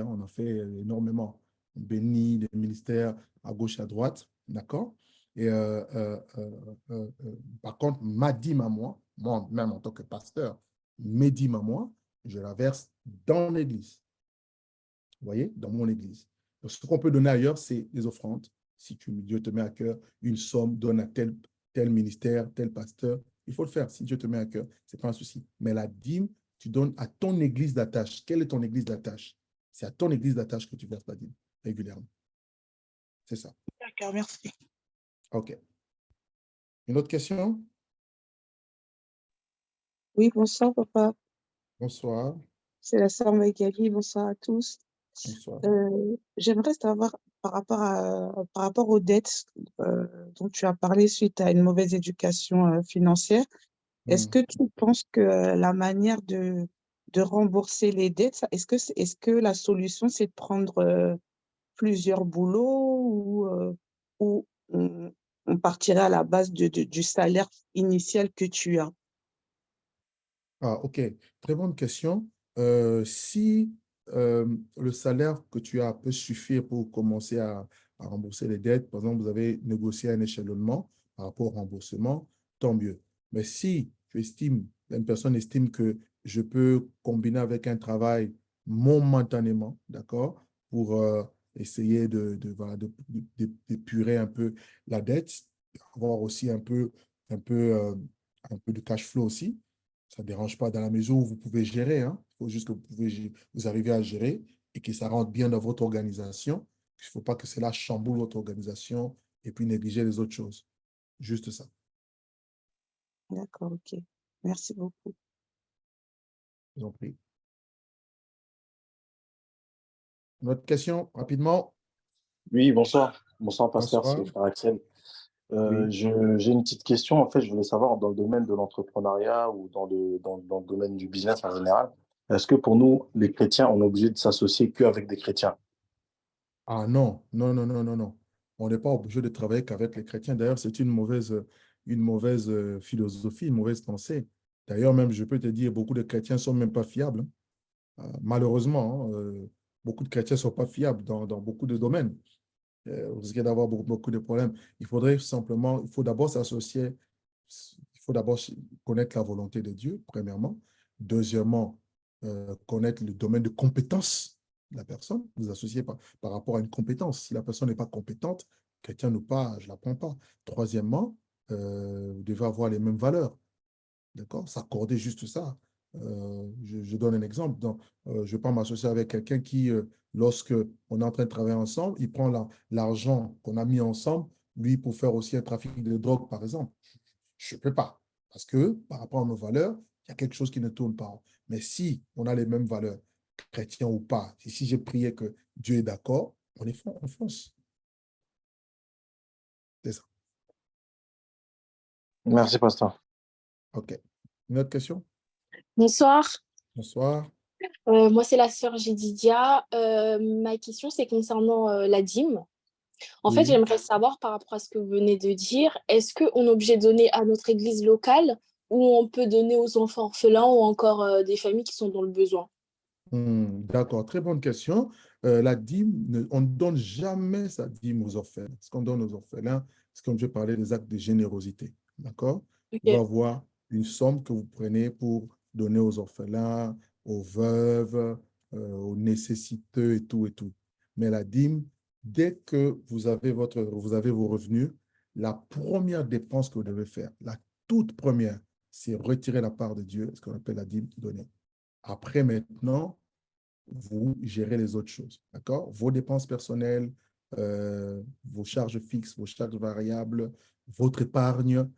énormément. On bénit des ministères à gauche et à droite, d'accord? Et par contre, ma dîme à moi, même en tant que pasteur, mes dîmes à moi, je la verse dans l'église. Vous voyez, dans mon église. Donc, ce qu'on peut donner ailleurs, c'est les offrandes. Si Dieu te met à cœur une somme, donne à tel ministère, tel pasteur, il faut le faire. Si Dieu te met à cœur, ce n'est pas un souci. Mais la dîme, tu donnes à ton église d'attache. Quelle est ton église d'attache? C'est à ton église d'attache que tu verses la dîme régulièrement. C'est ça. D'accord, merci. OK. Une autre question? Oui, bonsoir, papa. Bonsoir. C'est la sœur Magali. Bonsoir à tous. Bonsoir. J'aimerais savoir par rapport aux dettes dont tu as parlé suite à une mauvaise éducation financière. Est-ce que tu penses que la manière de rembourser les dettes, est-ce que la solution, c'est de prendre plusieurs boulots ou on partirait à la base du salaire initial que tu as? Ah, ok. Très bonne question. Si le salaire que tu as peut suffire pour commencer à rembourser les dettes, par exemple, vous avez négocié un échelonnement par rapport au remboursement, tant mieux. Mais si une personne estime que je peux combiner avec un travail momentanément, d'accord, pour essayer voilà, d'épurer un peu la dette, avoir aussi un peu de cash flow aussi, ça ne dérange pas dans la mesure où vous pouvez gérer. Hein. Il faut juste que vous arrivez à gérer et que ça rentre bien dans votre organisation. Il ne faut pas que cela chamboule votre organisation et puis négliger les autres choses. Juste ça. D'accord, ok. Merci beaucoup. Je vous en prie. Une autre question, rapidement. Oui, bonsoir. Bonsoir, pasteur, c'est Bonsoir. Frère Axel. Oui. J'ai une petite question. En fait, je voulais savoir dans le domaine de l'entrepreneuriat ou dans le domaine du business en général, est-ce que pour nous, les chrétiens, on est obligé de s'associer qu'avec des chrétiens? Ah non, non, non, non, non, non. On n'est pas obligé de travailler qu'avec les chrétiens. D'ailleurs, c'est une mauvaise philosophie, une mauvaise pensée. D'ailleurs, même, je peux te dire, beaucoup de chrétiens ne sont même pas fiables. Malheureusement, hein, beaucoup de chrétiens ne sont pas fiables dans beaucoup de domaines. Vous risquez d'avoir beaucoup de problèmes. Il faut d'abord s'associer, il faut d'abord connaître la volonté de Dieu, premièrement. Deuxièmement, connaître le domaine de compétence de la personne. Vous associez par rapport à une compétence. Si la personne n'est pas compétente, chrétien ou pas, je ne la prends pas. Troisièmement, vous devez avoir les mêmes valeurs. D'accord? S'accorder juste ça. Je donne un exemple. Je ne vais pas m'associer avec quelqu'un qui, lorsque on est en train de travailler ensemble, il prend l'argent qu'on a mis ensemble, lui, pour faire aussi un trafic de drogue, par exemple. Je ne peux pas. Parce que, par rapport à nos valeurs, il y a quelque chose qui ne tourne pas. Mais si on a les mêmes valeurs, chrétiens ou pas, et si j'ai prié que Dieu est d'accord, on fonce. C'est ça. Merci, pasteur. OK. Une autre question? Bonsoir, Bonsoir. moi c'est la sœur Jedidia. Ma question c'est concernant la dîme. En fait, Oui. j'aimerais savoir par rapport à ce que vous venez de dire, est-ce qu'on est obligé de donner à notre église locale ou on peut donner aux enfants orphelins ou encore des familles qui sont dans le besoin? D'accord, très bonne question. La dîme, on ne donne jamais sa dîme aux orphelins. Ce qu'on donne aux orphelins, c'est comme je parlais des actes de générosité. D'accord? Il va y Ok, avoir une somme que vous prenez pour donner aux orphelins, aux veuves, aux nécessiteux et tout et tout. Mais la dîme, dès que vous avez vos revenus, la première dépense que vous devez faire, la toute première, c'est retirer la part de Dieu, ce qu'on appelle la dîme donnée. Après, maintenant, vous gérez les autres choses, d'accord? Vos dépenses personnelles, vos charges fixes, vos charges variables, votre épargne.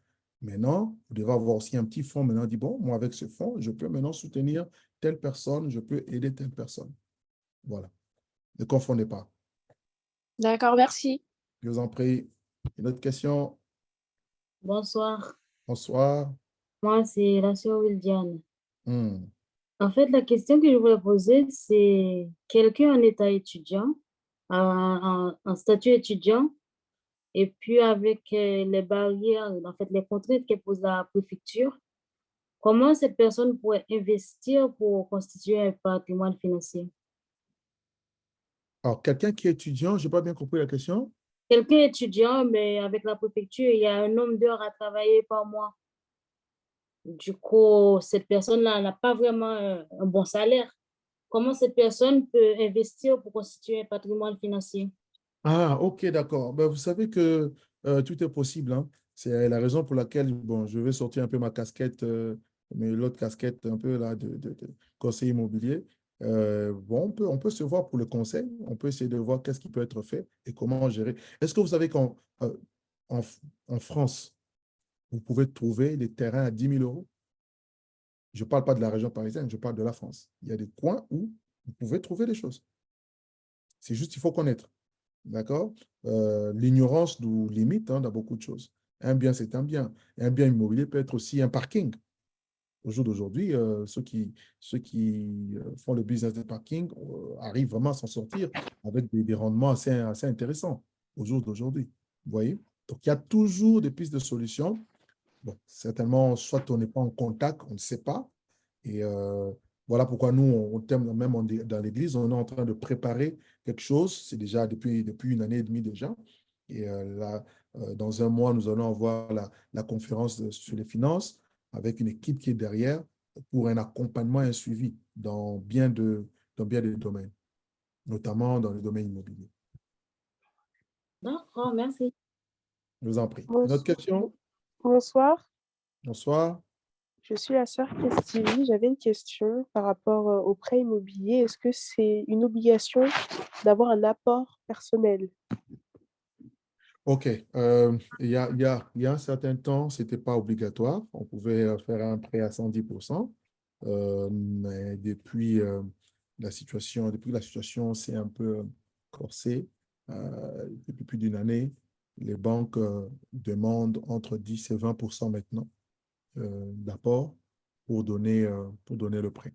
Maintenant, vous devez avoir aussi un petit fonds. Maintenant, dit, bon, moi, avec ce fonds, je peux maintenant soutenir telle personne, je peux aider telle personne. Voilà. Ne confondez pas. d'accord, merci. Je vous en prie. Une autre question? Bonsoir, Bonsoir. moi c'est la sœur Wildiane. Hmm. En fait, la question que je voulais poser, c'est quelqu'un en état étudiant, en statut étudiant, et puis avec les barrières, en fait, les contraintes que pose la préfecture, comment cette personne pourrait investir pour constituer un patrimoine financier? Alors, quelqu'un qui est étudiant, je n'ai pas bien compris la question. Quelqu'un étudiant, mais avec la préfecture, il y a un nombre d'heures à travailler par mois. Du coup, cette personne-là n'a pas vraiment un bon salaire. Comment cette personne peut investir pour constituer un patrimoine financier? Ah, ok, d'accord. Ben, vous savez que tout est possible. Hein. C'est la raison pour laquelle bon, je vais sortir un peu ma casquette, mais l'autre casquette un peu là de conseiller immobilier. Bon, on peut se voir pour le conseil. On peut essayer de voir qu'est-ce qui peut être fait et comment gérer. Est-ce que vous savez en, en France, vous pouvez trouver des terrains à 10 000 euros? Je ne parle pas de la région parisienne, je parle de la France. Il y a des coins où vous pouvez trouver des choses. C'est juste, il faut connaître. D'accord? L'ignorance nous limite hein, dans beaucoup de choses. Un bien, c'est un bien. Un bien immobilier peut être aussi un parking. Au jour d'aujourd'hui, ceux qui font le business de parking arrivent vraiment à s'en sortir avec des rendements assez intéressants au jour d'aujourd'hui. Vous voyez? Donc, il y a toujours des pistes de solutions. Bon, certainement, soit on n'est pas en contact, on ne sait pas. Et voilà pourquoi nous, on termine même dans l'Église, on est en train de préparer quelque chose. C'est déjà depuis 1 année et demie déjà. Et là, dans un mois, nous allons avoir la conférence sur les finances avec une équipe qui est derrière pour un accompagnement et un suivi dans bien des domaines, notamment dans le domaine immobilier. D'accord, merci. Je vous en prie. Une autre Bonsoir. question? Bonsoir, Bonsoir. je suis la sœur Christine. J'avais une question par rapport au prêt immobilier. Est-ce que c'est une obligation d'avoir un apport personnel? OK. Il y a un certain temps, ce n'était pas obligatoire. On pouvait faire un prêt à 110%. Mais depuis que la situation s'est un peu corsée, depuis plus d'1 année, les banques demandent entre 10 et 20% maintenant d'apport pour donner le prêt.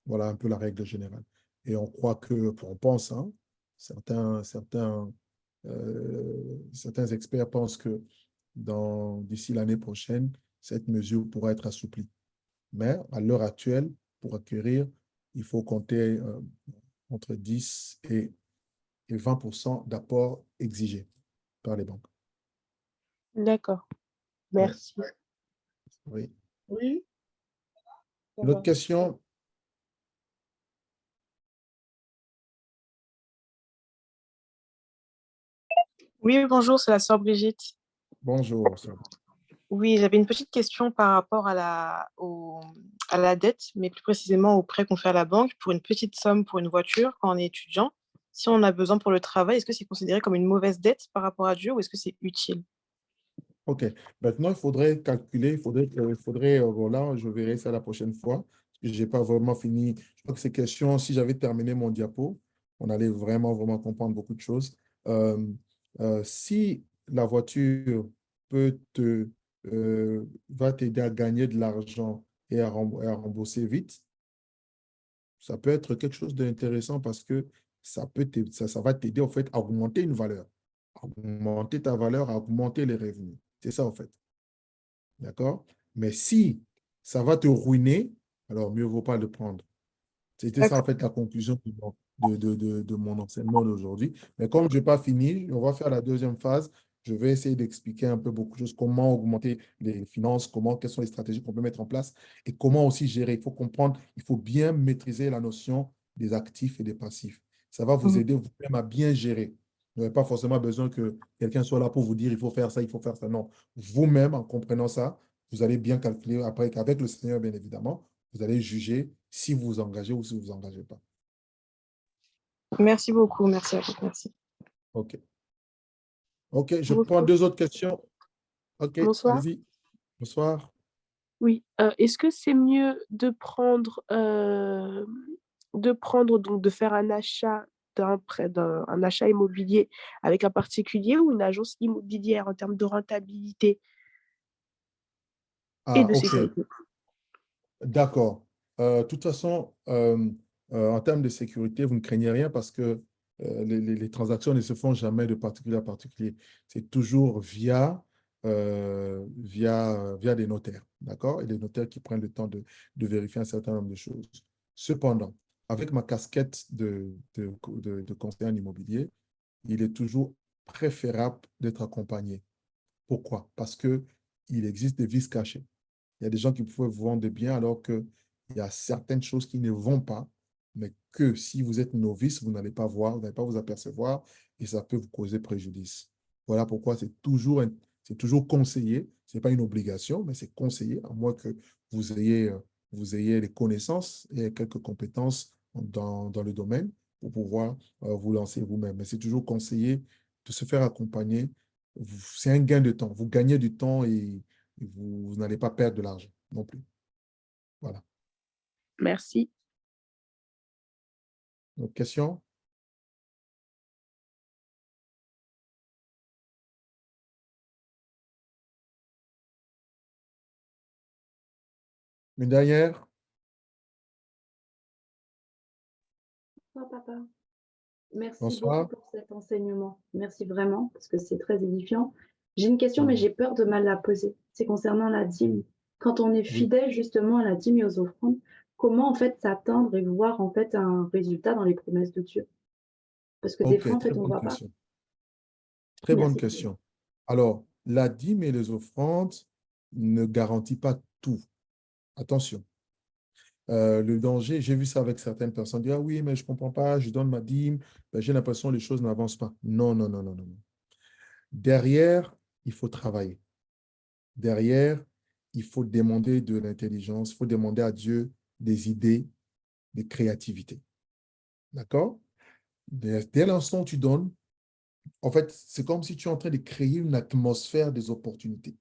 Voilà un peu la règle générale. Et on croit on pense, hein, certains experts pensent que d'ici l'année prochaine, cette mesure pourra être assouplie. Mais à l'heure actuelle, pour acquérir, il faut compter entre 10 et 20% d'apport exigé par les banques. D'accord, Oui, merci. oui. Oui, ça Une autre va. question? Oui, bonjour, c'est la sœur Brigitte. Bonjour. Sylvie. Oui, j'avais une petite question par rapport à la dette, mais plus précisément au prêt qu'on fait à la banque pour une petite somme pour une voiture quand on est étudiant. Si on en a besoin pour le travail, est-ce que c'est considéré comme une mauvaise dette par rapport à Dieu ou est-ce que c'est utile? OK. Maintenant, il faudrait calculer, voilà, je verrai ça la prochaine fois, parce que je n'ai pas vraiment fini. Je crois que ces questions, si j'avais terminé mon diapo, on allait vraiment, vraiment comprendre beaucoup de choses. Euh, si la voiture va t'aider à gagner de l'argent et à rembourser vite, ça peut être quelque chose d'intéressant parce que ça va t'aider en fait à augmenter une valeur, à augmenter ta valeur, à augmenter les revenus. C'est ça en fait. D'accord? Mais si ça va te ruiner, alors mieux vaut pas le prendre. C'était ça, en D'accord. fait, la conclusion de mon enseignement d'aujourd'hui. Mais comme je n'ai pas fini, on va faire la deuxième phase. Je vais essayer d'expliquer un peu beaucoup de choses, comment augmenter les finances, quelles sont les stratégies qu'on peut mettre en place et comment aussi gérer. Il faut comprendre, il faut bien maîtriser la notion des actifs et des passifs. Ça va vous Mhm. aider vous-même à bien gérer. Vous n'avez pas forcément besoin que quelqu'un soit là pour vous dire, il faut faire ça, il faut faire ça. Non. Vous-même, en comprenant ça, vous allez bien calculer après, avec le Seigneur, bien évidemment, vous allez juger si vous vous engagez ou si vous ne vous engagez pas. Merci beaucoup, merci à vous, merci. OK. OK, je prends Bonsoir. 2 autres questions. OK, Bonsoir. allez-y. Bonsoir. Oui, est-ce que c'est mieux donc de faire un achat un achat immobilier avec un particulier ou une agence immobilière en termes de rentabilité et Ah, de OK, sécurité? d'accord. De toute façon, en termes de sécurité, vous ne craignez rien parce que les transactions ne se font jamais de particulier à particulier. C'est toujours via des notaires, d'accord? Et des notaires qui prennent le temps de vérifier un certain nombre de choses. Cependant, avec ma casquette de conseiller en immobilier, il est toujours préférable d'être accompagné. Pourquoi? Parce qu'il existe des vices cachés. Il y a des gens qui peuvent vous vendre des biens alors qu'il y a certaines choses qui ne vont pas, mais que si vous êtes novice, vous n'allez pas voir, vous n'allez pas vous apercevoir et ça peut vous causer préjudice. Voilà pourquoi c'est toujours conseillé. Ce n'est pas une obligation, mais c'est conseillé, à moins que vous ayez les connaissances et quelques compétences dans le domaine pour pouvoir vous lancer vous-même. Mais c'est toujours conseillé de se faire accompagner. C'est un gain de temps. Vous gagnez du temps et vous n'allez pas perdre de l'argent non plus. Voilà. Merci. Autre question? Une dernière? Bonsoir, papa. Merci beaucoup Bonsoir. pour cet enseignement. Merci vraiment, parce que c'est très édifiant. J'ai une question, mais Mhm. j'ai peur de mal la poser. C'est concernant la dîme. Quand on est Oui. fidèle justement à la dîme et aux offrandes, comment en fait s'attendre et voir en fait un résultat dans les promesses de Dieu? Parce que des Ok, fois, en très fait, on ne bonne voit pas. question. Très bonne Merci. question. Alors, la dîme et les offrandes ne garantissent pas tout. Attention. Le danger, j'ai vu ça avec certaines personnes, dire, ah oui, mais je ne comprends pas, je donne ma dîme, ben, j'ai l'impression que les choses n'avancent pas. Non, non, non, non, non. Non. Derrière, il faut travailler. Derrière, il faut demander de l'intelligence, il faut demander à Dieu des idées, des créativités. D'accord? Dès l'instant où tu donnes, en fait, c'est comme si tu es en train de créer une atmosphère des opportunités.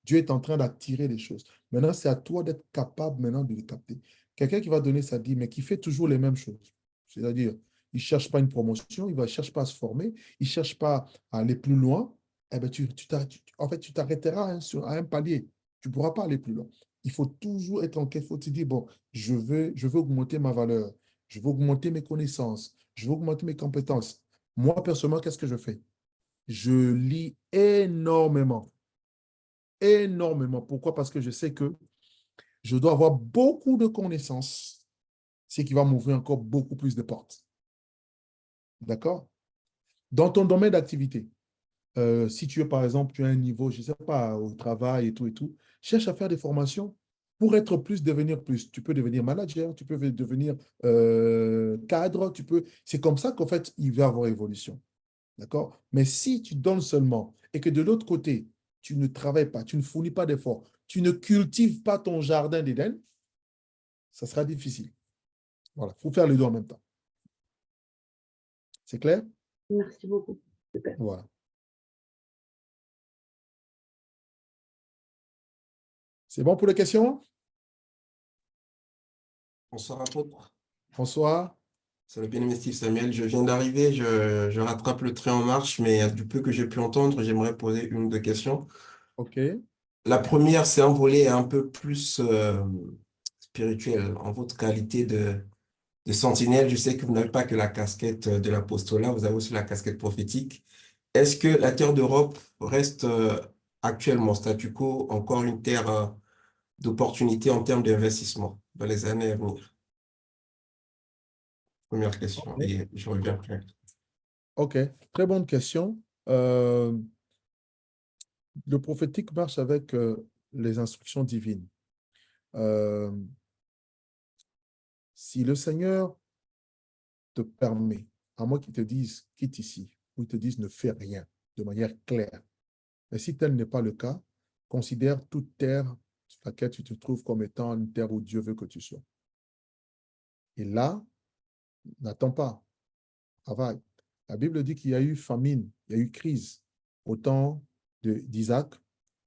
Dieu est en train d'attirer les choses. Maintenant, c'est à toi d'être capable maintenant de les capter. Quelqu'un qui va donner sa dîme, mais qui fait toujours les mêmes choses. C'est-à-dire, il ne cherche pas une promotion, il ne cherche pas à se former, il ne cherche pas à aller plus loin. Eh ben, en fait, tu t'arrêteras à un palier. Tu ne pourras pas aller plus loin. Il faut toujours être en quête. Il faut te dire, bon, je veux augmenter ma valeur, je veux augmenter mes connaissances, je veux augmenter mes compétences. Moi, personnellement, qu'est-ce que je fais? Je lis énormément. Énormément. Pourquoi? Parce que je sais que je dois avoir beaucoup de connaissances, ce qui va m'ouvrir encore beaucoup plus de portes. D'accord? Dans ton domaine d'activité, si tu es, par exemple, tu as un niveau, je ne sais pas, au travail et tout, cherche à faire des formations pour être plus, devenir plus. Tu peux devenir manager, tu peux devenir cadre, tu peux... C'est comme ça qu'en fait, il va y avoir évolution. D'accord? Mais si tu donnes seulement et que de l'autre côté, tu ne travailles pas, tu ne fournis pas d'efforts, tu ne cultives pas ton jardin d'Éden, ça sera difficile. Voilà, il faut faire les deux en même temps. C'est clair? Merci beaucoup. Super. Voilà. C'est bon pour les questions? Bonsoir apôtre. Bonsoir. C'est le bien-aimé Steve Samuel. Je viens d'arriver, je rattrape le train en marche, mais du peu que j'ai pu entendre, j'aimerais poser une ou deux questions. OK. La première, c'est un volet un peu plus spirituel. En votre qualité de sentinelle, je sais que vous n'avez pas que la casquette de l'apostolat, vous avez aussi la casquette prophétique. Est-ce que la terre d'Europe reste actuellement, statu quo, encore une terre d'opportunité en termes d'investissement dans les années à venir? Première question, OK. et je reviens après. OK. Très bonne question. Le prophétique marche avec les instructions divines. Si le Seigneur te permet, à moins qu'il te dise quitte ici, ou il te dise ne fais rien de manière claire. Mais si tel n'est pas le cas, considère toute terre sur laquelle tu te trouves comme étant une terre où Dieu veut que tu sois. Et là, n'attends pas, travaille. La Bible dit qu'il y a eu famine, il y a eu crise au temps d'Isaac,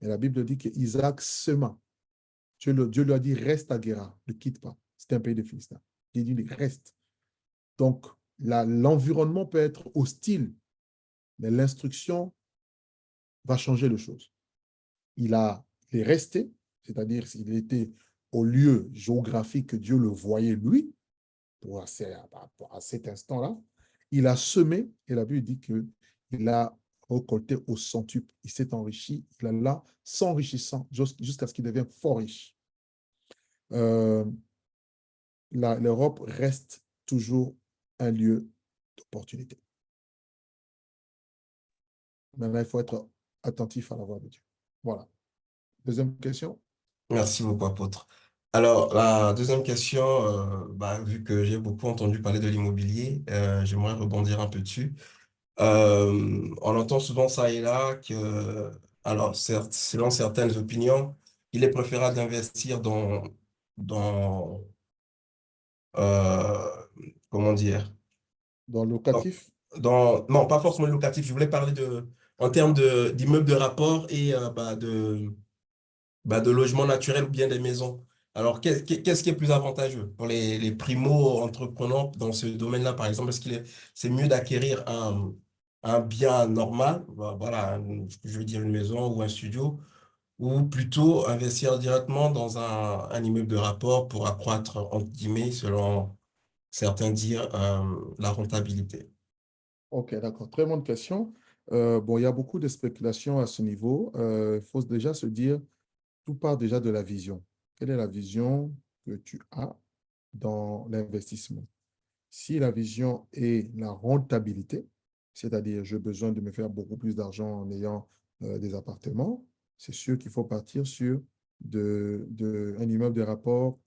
et la Bible dit qu'Isaac sema. Dieu lui a dit reste à Guérar, ne quitte pas. C'était un pays de Philistins. Il dit reste. Donc, l'environnement peut être hostile, mais l'instruction va changer les choses. Il est resté, c'est-à-dire qu'il était au lieu géographique que Dieu le voyait lui, à cet instant-là. Il a semé, et la Bible dit qu'il a récolté au centuple. Il s'est enrichi, il a là, s'enrichissant jusqu'à ce qu'il devienne fort riche. L'Europe reste toujours un lieu d'opportunité. Maintenant, il faut être attentif à la voix de Dieu. Voilà. Deuxième question. Merci beaucoup, apôtre. Alors, la deuxième question, vu que j'ai beaucoup entendu parler de l'immobilier, j'aimerais rebondir un peu dessus. On entend souvent ça et là que, alors, certes, selon certaines opinions, il est préférable d'investir dans euh, comment dire, Dans le locatif? non, pas forcément locatif, je voulais parler en termes d'immeubles de rapport et de logements naturels ou bien des maisons. Alors, qu'est-ce qui est plus avantageux pour les primo-entrepreneurs dans ce domaine-là, par exemple? Est-ce c'est mieux d'acquérir un bien normal, voilà, je veux dire une maison ou un studio, ou plutôt investir directement dans un immeuble de rapport pour accroître, entre guillemets, selon certains dire, la rentabilité? Ok, d'accord. Très bonne question. Bon, il y a beaucoup de spéculations à ce niveau. Il faut déjà se dire, tout part déjà de la vision. Quelle est la vision que tu as dans l'investissement? Si la vision est la rentabilité, c'est-à-dire j'ai besoin de me faire beaucoup plus d'argent en ayant des appartements, c'est sûr qu'il faut partir sur un immeuble de rapport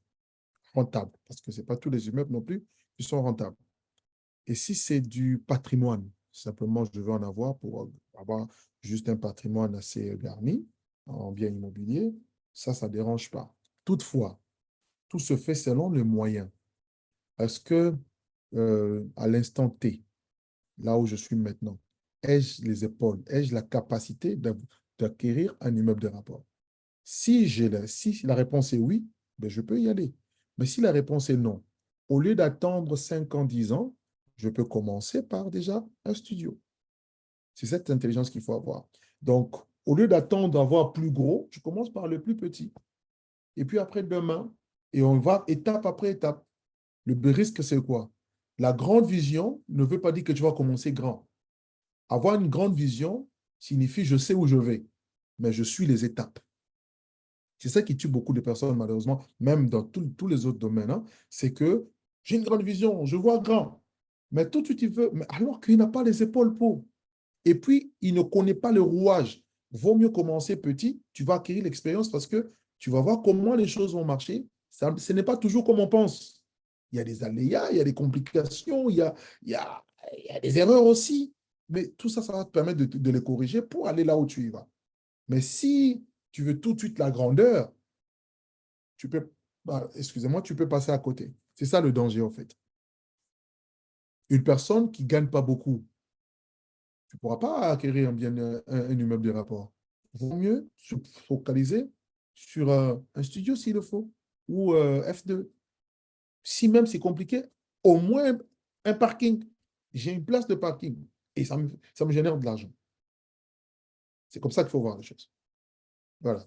rentable, parce que ce n'est pas tous les immeubles non plus qui sont rentables. Et si c'est du patrimoine, simplement je veux en avoir pour avoir juste un patrimoine assez garni en bien immobilier, ça ne dérange pas. Toutefois, tout se fait selon les moyens. Est-ce que à l'instant T, là où je suis maintenant, ai-je les épaules, ai-je la capacité d'acquérir un immeuble de rapport? Si la réponse est oui, ben je peux y aller. Mais si la réponse est non, au lieu d'attendre 5 ans, 10 ans, je peux commencer par déjà un studio. C'est cette intelligence qu'il faut avoir. Donc, au lieu d'attendre d'avoir plus gros, je commence par le plus petit. Et puis après, demain, et on va étape après étape. Le risque, c'est quoi? La grande vision ne veut pas dire que tu vas commencer grand. Avoir une grande vision signifie je sais où je vais, mais je suis les étapes. C'est ça qui tue beaucoup de personnes, malheureusement, même dans tous les autres domaines. Hein. C'est que j'ai une grande vision, je vois grand. Mais tout de suite, il veut, mais alors qu'il n'a pas les épaules pour. Et puis, il ne connaît pas le rouage. Vaut mieux commencer petit, tu vas acquérir l'expérience parce que tu vas voir comment les choses vont marcher. Ça, ce n'est pas toujours comme on pense. Il y a des aléas, il y a des complications, il y a, il y a des erreurs aussi. Mais tout ça, ça va te permettre de les corriger pour aller là où tu y vas. Mais si tu veux tout de suite la grandeur, tu peux, excusez-moi, tu peux passer à côté. C'est ça le danger, en fait. Une personne qui ne gagne pas beaucoup, tu ne pourras pas acquérir un immeuble de rapport. Il vaut mieux se focaliser sur un studio s'il le faut, ou F2. Si même c'est compliqué, au moins un parking. J'ai une place de parking et ça me génère de l'argent. C'est comme ça qu'il faut voir les choses. Voilà.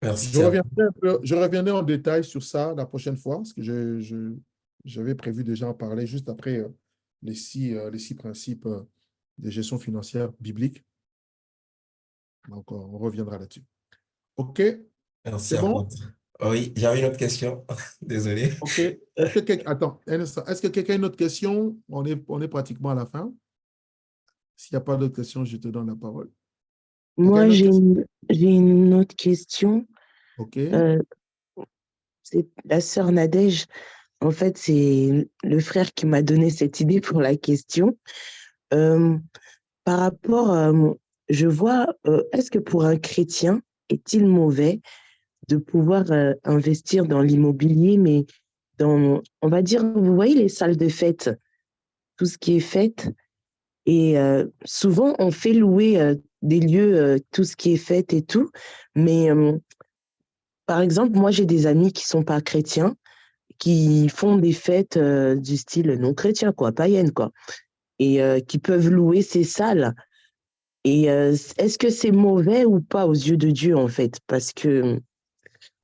Merci, Je reviendrai en détail sur ça la prochaine fois, parce que j'avais prévu déjà en parler juste après les six principes de gestion financière biblique. Donc, on reviendra là-dessus. OK? Merci, C'est bon? apôtre. Oui, j'avais une autre question. Désolé. OK. Attends, un instant. Est-ce que quelqu'un a une autre question? On est pratiquement à la fin. S'il n'y a pas d'autres questions, je te donne la parole. Moi, j'ai une autre question. OK. C'est la sœur Nadège. En fait, c'est le frère qui m'a donné cette idée pour la question. Par rapport, je vois, est-ce que pour un chrétien, est-il mauvais de pouvoir investir dans l'immobilier, mais dans, on va dire, vous voyez les salles de fête, tout ce qui est fête, et souvent on fait louer des lieux, tout ce qui est fête et tout, mais par exemple, moi j'ai des amis qui sont pas chrétiens, qui font des fêtes du style non chrétien, quoi, païenne, quoi, et qui peuvent louer ces salles. Et est-ce que c'est mauvais ou pas aux yeux de Dieu, en fait? Parce que...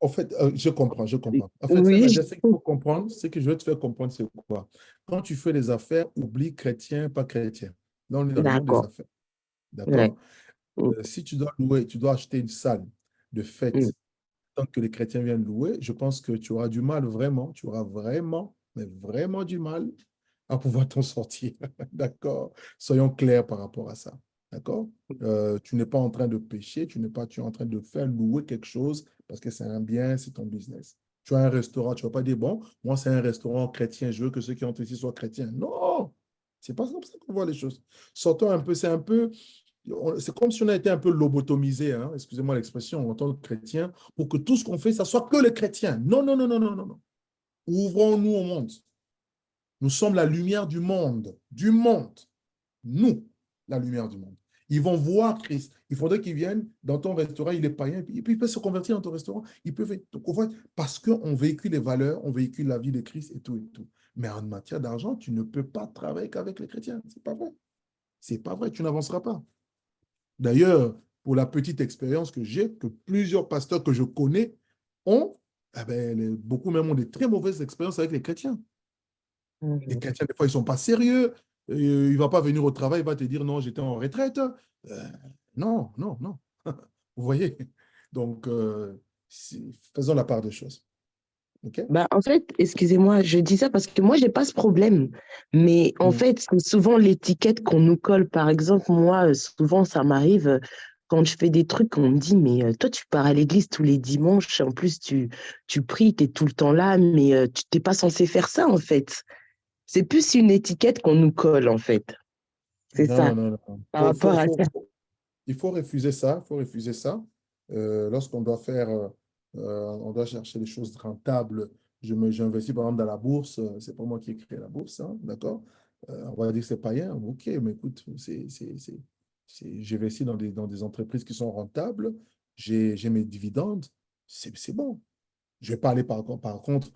En fait, je comprends. En fait, Oui, ce qu'il faut comprendre, ce que je veux te faire comprendre, c'est quoi? Quand tu fais les affaires, oublie chrétien, pas chrétien. Là, on est dans le monde des d'accord. affaires. Ouais. D'accord? Si tu dois louer, tu dois acheter une salle de fête, tant que les chrétiens viennent louer, je pense que tu auras du mal vraiment, tu auras vraiment, mais vraiment du mal à pouvoir t'en sortir. D'accord? Soyons clairs par rapport à ça. D'accord? Tu n'es pas en train de pécher, tu es en train de faire louer quelque chose parce que c'est un bien, c'est ton business. Tu as un restaurant, tu ne vas pas dire, bon, moi c'est un restaurant chrétien, je veux que ceux qui entrent ici soient chrétiens. Non! C'est pas comme ça qu'on voit les choses. Sortons un peu, c'est comme si on a été un peu lobotomisé, hein, excusez-moi l'expression, en tant que chrétien, pour que tout ce qu'on fait, ça soit que les chrétiens. Non, non, non, non, non, non, non. Ouvrons-nous au monde. Nous sommes la lumière du monde. Du monde. Nous, la lumière du monde. Ils vont voir Christ. Il faudrait qu'ils viennent dans ton restaurant, il est païen, et puis il peut se convertir dans ton restaurant. Donc, parce qu'on véhicule les valeurs, on véhicule la vie de Christ et tout et tout. Mais en matière d'argent, tu ne peux pas travailler qu'avec les chrétiens. C'est pas vrai. C'est pas vrai, tu n'avanceras pas. D'ailleurs, pour la petite expérience que j'ai, que plusieurs pasteurs que je connais ont, eh ben, beaucoup même ont des très mauvaises expériences avec les chrétiens. Les chrétiens, des fois, ils ne sont pas sérieux. Il ne va pas venir au travail, il va te dire non, j'étais en retraite. Non, non, non. Vous voyez? Donc, faisons la part des choses. OK? Bah, en fait, excusez-moi, je dis ça parce que moi, j'ai pas ce problème. Mais en fait, c'est souvent l'étiquette qu'on nous colle. Par exemple, moi, souvent, ça m'arrive quand je fais des trucs, on me dit, mais toi, tu pars à l'église tous les dimanches, en plus, tu pries, tu es tout le temps là, mais tu n'es pas censé faire ça, en fait. C'est plus une étiquette qu'on nous colle, en fait. C'est ça, Non, non, non. par rapport à ça. Il faut refuser ça. Il faut refuser ça. Lorsqu'on doit faire, on doit chercher des choses rentables. J'investis par exemple dans la bourse. C'est pas moi qui ai créé la bourse, hein, d'accord? On va dire que c'est païen. OK, mais écoute, j'investis dans des entreprises qui sont rentables. J'ai mes dividendes. C'est bon. Je ne vais pas aller par contre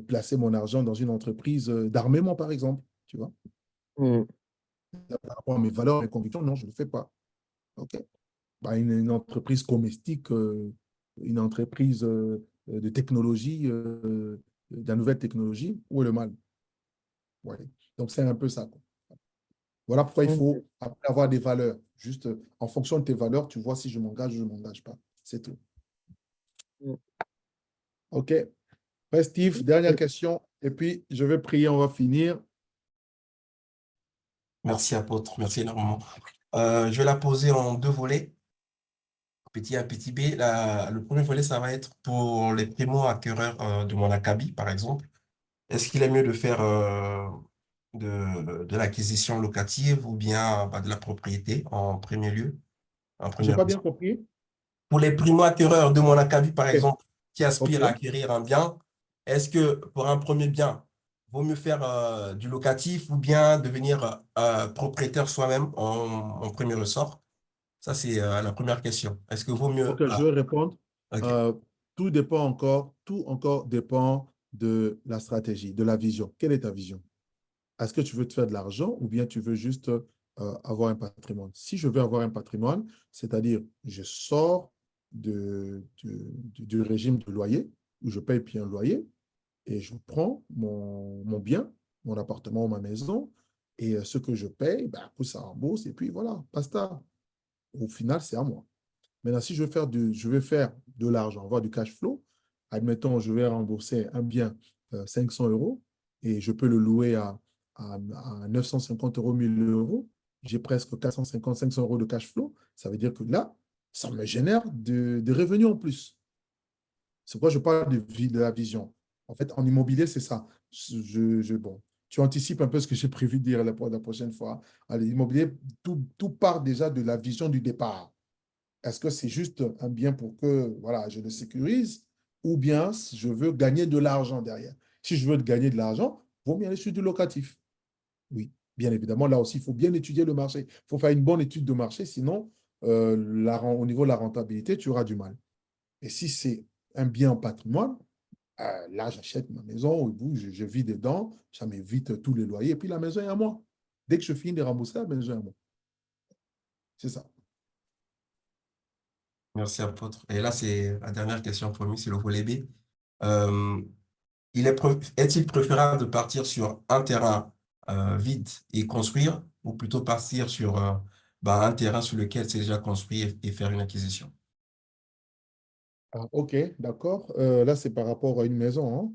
placer mon argent dans une entreprise d'armement, par exemple. Tu vois? Par rapport à mes valeurs et mes convictions, non, je ne le fais pas. OK? Bah, une entreprise comestique, une entreprise de technologie, de la nouvelle technologie, où est le mal? Ouais. Donc, c'est un peu ça, quoi. Voilà pourquoi il faut avoir des valeurs. Juste en fonction de tes valeurs, tu vois si je m'engage ou je ne m'engage pas. C'est tout. OK. Ouais, Steve, dernière question. Et puis, je vais prier, on va finir. Merci, apôtre. Merci énormément. Je vais la poser en deux volets. Petit A, petit B. Le premier volet, ça va être pour les primo-acquéreurs de mon acabit, par exemple. Est-ce qu'il est mieux de faire de l'acquisition locative ou bien de la propriété en premier lieu, en Je n'ai première pas position? bien compris. Pour les primo-acquéreurs de mon acabit, par OK. exemple, qui aspirent à OK. acquérir un bien, est-ce que pour un premier bien, vaut mieux faire du locatif ou bien devenir propriétaire soi-même en premier ressort? Ça, c'est la première question. Est-ce que vaut mieux... OK, je vais répondre. OK. Tout encore dépend de la stratégie, de la vision. Quelle est ta vision? Est-ce que tu veux te faire de l'argent ou bien tu veux juste avoir un patrimoine? Si je veux avoir un patrimoine, c'est-à-dire je sors du régime de loyer où je paye puis un loyer et je prends mon bien, mon appartement ou ma maison et ce que je paye, ben, pousse ça en bourse et puis voilà, basta. Au final, c'est à moi. Maintenant, si je veux faire de l'argent, avoir du cash flow, admettons, je vais rembourser un bien 500 euros et je peux le louer à 950 euros, 1000 euros, j'ai presque 450, 500 euros de cash flow. Ça veut dire que là, ça me génère des revenus en plus. C'est pourquoi je parle de la vision. En fait, en immobilier, c'est ça. Bon, tu anticipes un peu ce que j'ai prévu de dire la prochaine fois. Allez, l'immobilier, tout part déjà de la vision du départ. Est-ce que c'est juste un bien pour que voilà, je le sécurise ou bien je veux gagner de l'argent derrière? Si je veux gagner de l'argent, il vaut mieux aller sur du locatif. Oui, bien évidemment, là aussi, il faut bien étudier le marché. Il faut faire une bonne étude de marché, sinon, au niveau de la rentabilité, tu auras du mal. Et si c'est un bien en patrimoine, là, j'achète ma maison, je vis dedans, ça m'évite tous les loyers, et puis la maison est à moi. Dès que je finis de rembourser, la maison est à moi. C'est ça. Merci, apôtre. Et là, c'est la dernière question promis, c'est le volet B. Est-il préférable de partir sur un terrain vide et construire ou plutôt partir sur un terrain sur lequel c'est déjà construit et faire une acquisition? Ah, OK, d'accord. Là, c'est par rapport à une maison,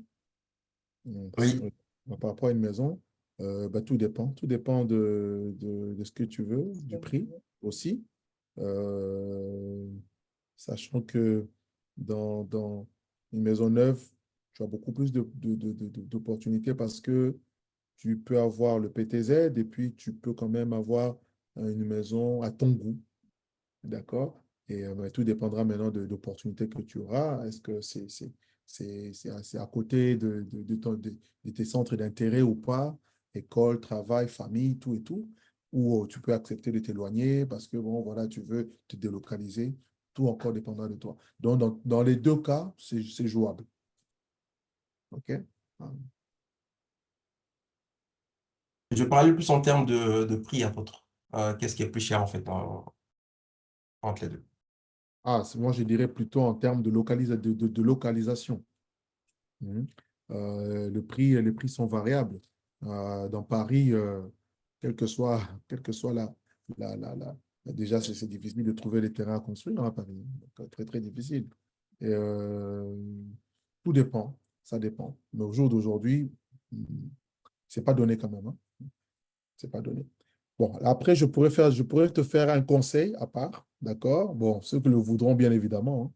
hein? Oui, Par rapport à une maison, tout dépend. Tout dépend de ce que tu veux, du prix aussi. Euh, Sachant que dans une maison neuve, tu as beaucoup plus d'opportunités parce que tu peux avoir le PTZ et puis tu peux quand même avoir une maison à ton goût. D'accord? Et tout dépendra maintenant de l'opportunité que tu auras. Est-ce que c'est à côté de tes centres d'intérêt ou pas? École, travail, famille, tout et tout. Ou tu peux accepter de t'éloigner parce que, bon, voilà, tu veux te délocaliser. Tout encore dépendra de toi. Donc, dans les deux cas, c'est jouable. OK? Ah. je parlais plus en termes de prix, apôtre. Qu'est-ce qui est plus cher en fait entre les deux? Moi, je dirais plutôt en termes de localisation. Mhm. Les prix sont variables. Dans Paris, quelle que soit déjà, c'est difficile de trouver les terrains à construire à Paris. Donc, très, très difficile. Et, tout dépend, ça dépend. Mais au jour d'aujourd'hui, c'est pas donné quand même. Hein. C'est pas donné. Bon, après, je pourrais te faire un conseil à part, d'accord? Bon, ceux qui le voudront, bien évidemment.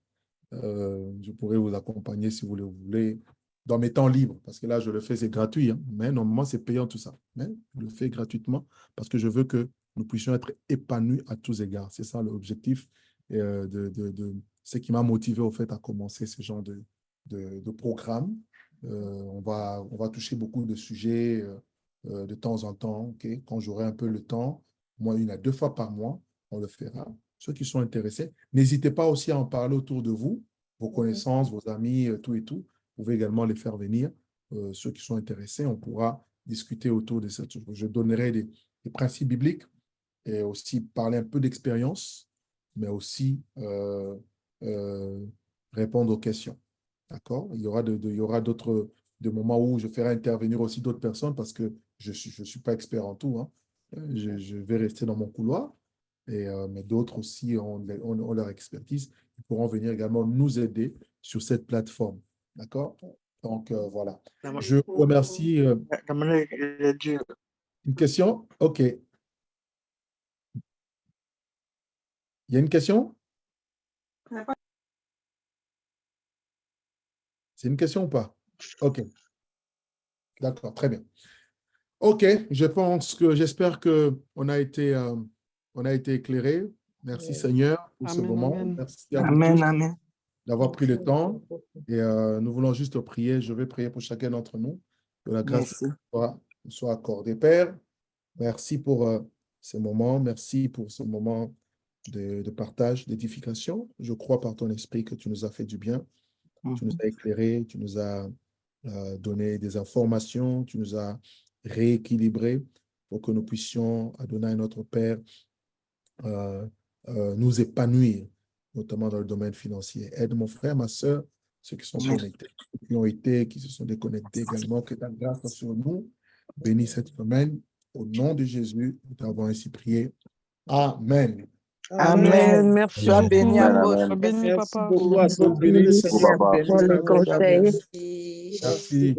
Hein. Je pourrais vous accompagner si vous le voulez dans mes temps libres, parce que là, je le fais, c'est gratuit, hein, mais normalement, c'est payant tout ça. Mais je le fais gratuitement parce que je veux que nous puissions être épanouis à tous égards. C'est ça l'objectif et ce qui m'a motivé au fait à commencer ce genre de programme. On va toucher beaucoup de sujets de temps en temps, ok. Quand j'aurai un peu le temps, moi, 1 à 2 fois par mois, on le fera. Ceux qui sont intéressés, n'hésitez pas aussi à en parler autour de vous, vos connaissances, vos amis, tout et tout. Vous pouvez également les faire venir. Ceux qui sont intéressés, on pourra discuter autour de cette chose. Je donnerai des principes bibliques et aussi parler un peu d'expérience, mais aussi répondre aux questions. D'accord? Il y aura d'autres moments où je ferai intervenir aussi d'autres personnes parce que je suis pas expert en tout. Hein. Je vais rester dans mon couloir. Mais d'autres aussi ont leur expertise. Ils pourront venir également nous aider sur cette plateforme. D'accord? Donc, voilà. Je vous remercie. Une question? OK. Il y a une question? C'est une question ou pas? OK. D'accord, très bien. OK, j'espère qu'on a été éclairé. Merci Seigneur pour ce moment. Merci à vous tous d'avoir pris le temps. Et nous voulons juste prier. Je vais prier pour chacun d'entre nous. Que la grâce soit accordée. Père, merci pour ce moment. Merci pour ce moment de partage, d'édification. Je crois par ton esprit que tu nous as fait du bien. Tu nous as éclairés, tu nous as donné des informations, tu nous as rééquilibrés pour que nous puissions, Adonai, notre Père, nous épanouir, notamment dans le domaine financier. Aide mon frère, ma soeur, ceux qui sont connectés, ceux qui ont été, qui se sont déconnectés également, que ta grâce soit sur nous. Bénis cette semaine. Au nom de Jésus, nous t'avons ainsi prié. Amen. Amen. Merci Amen. beaucoup. Béni apôtre. Sois béni, Merci papa. beaucoup à tous. Bénis le Seigneur. Pour les conseils. Merci.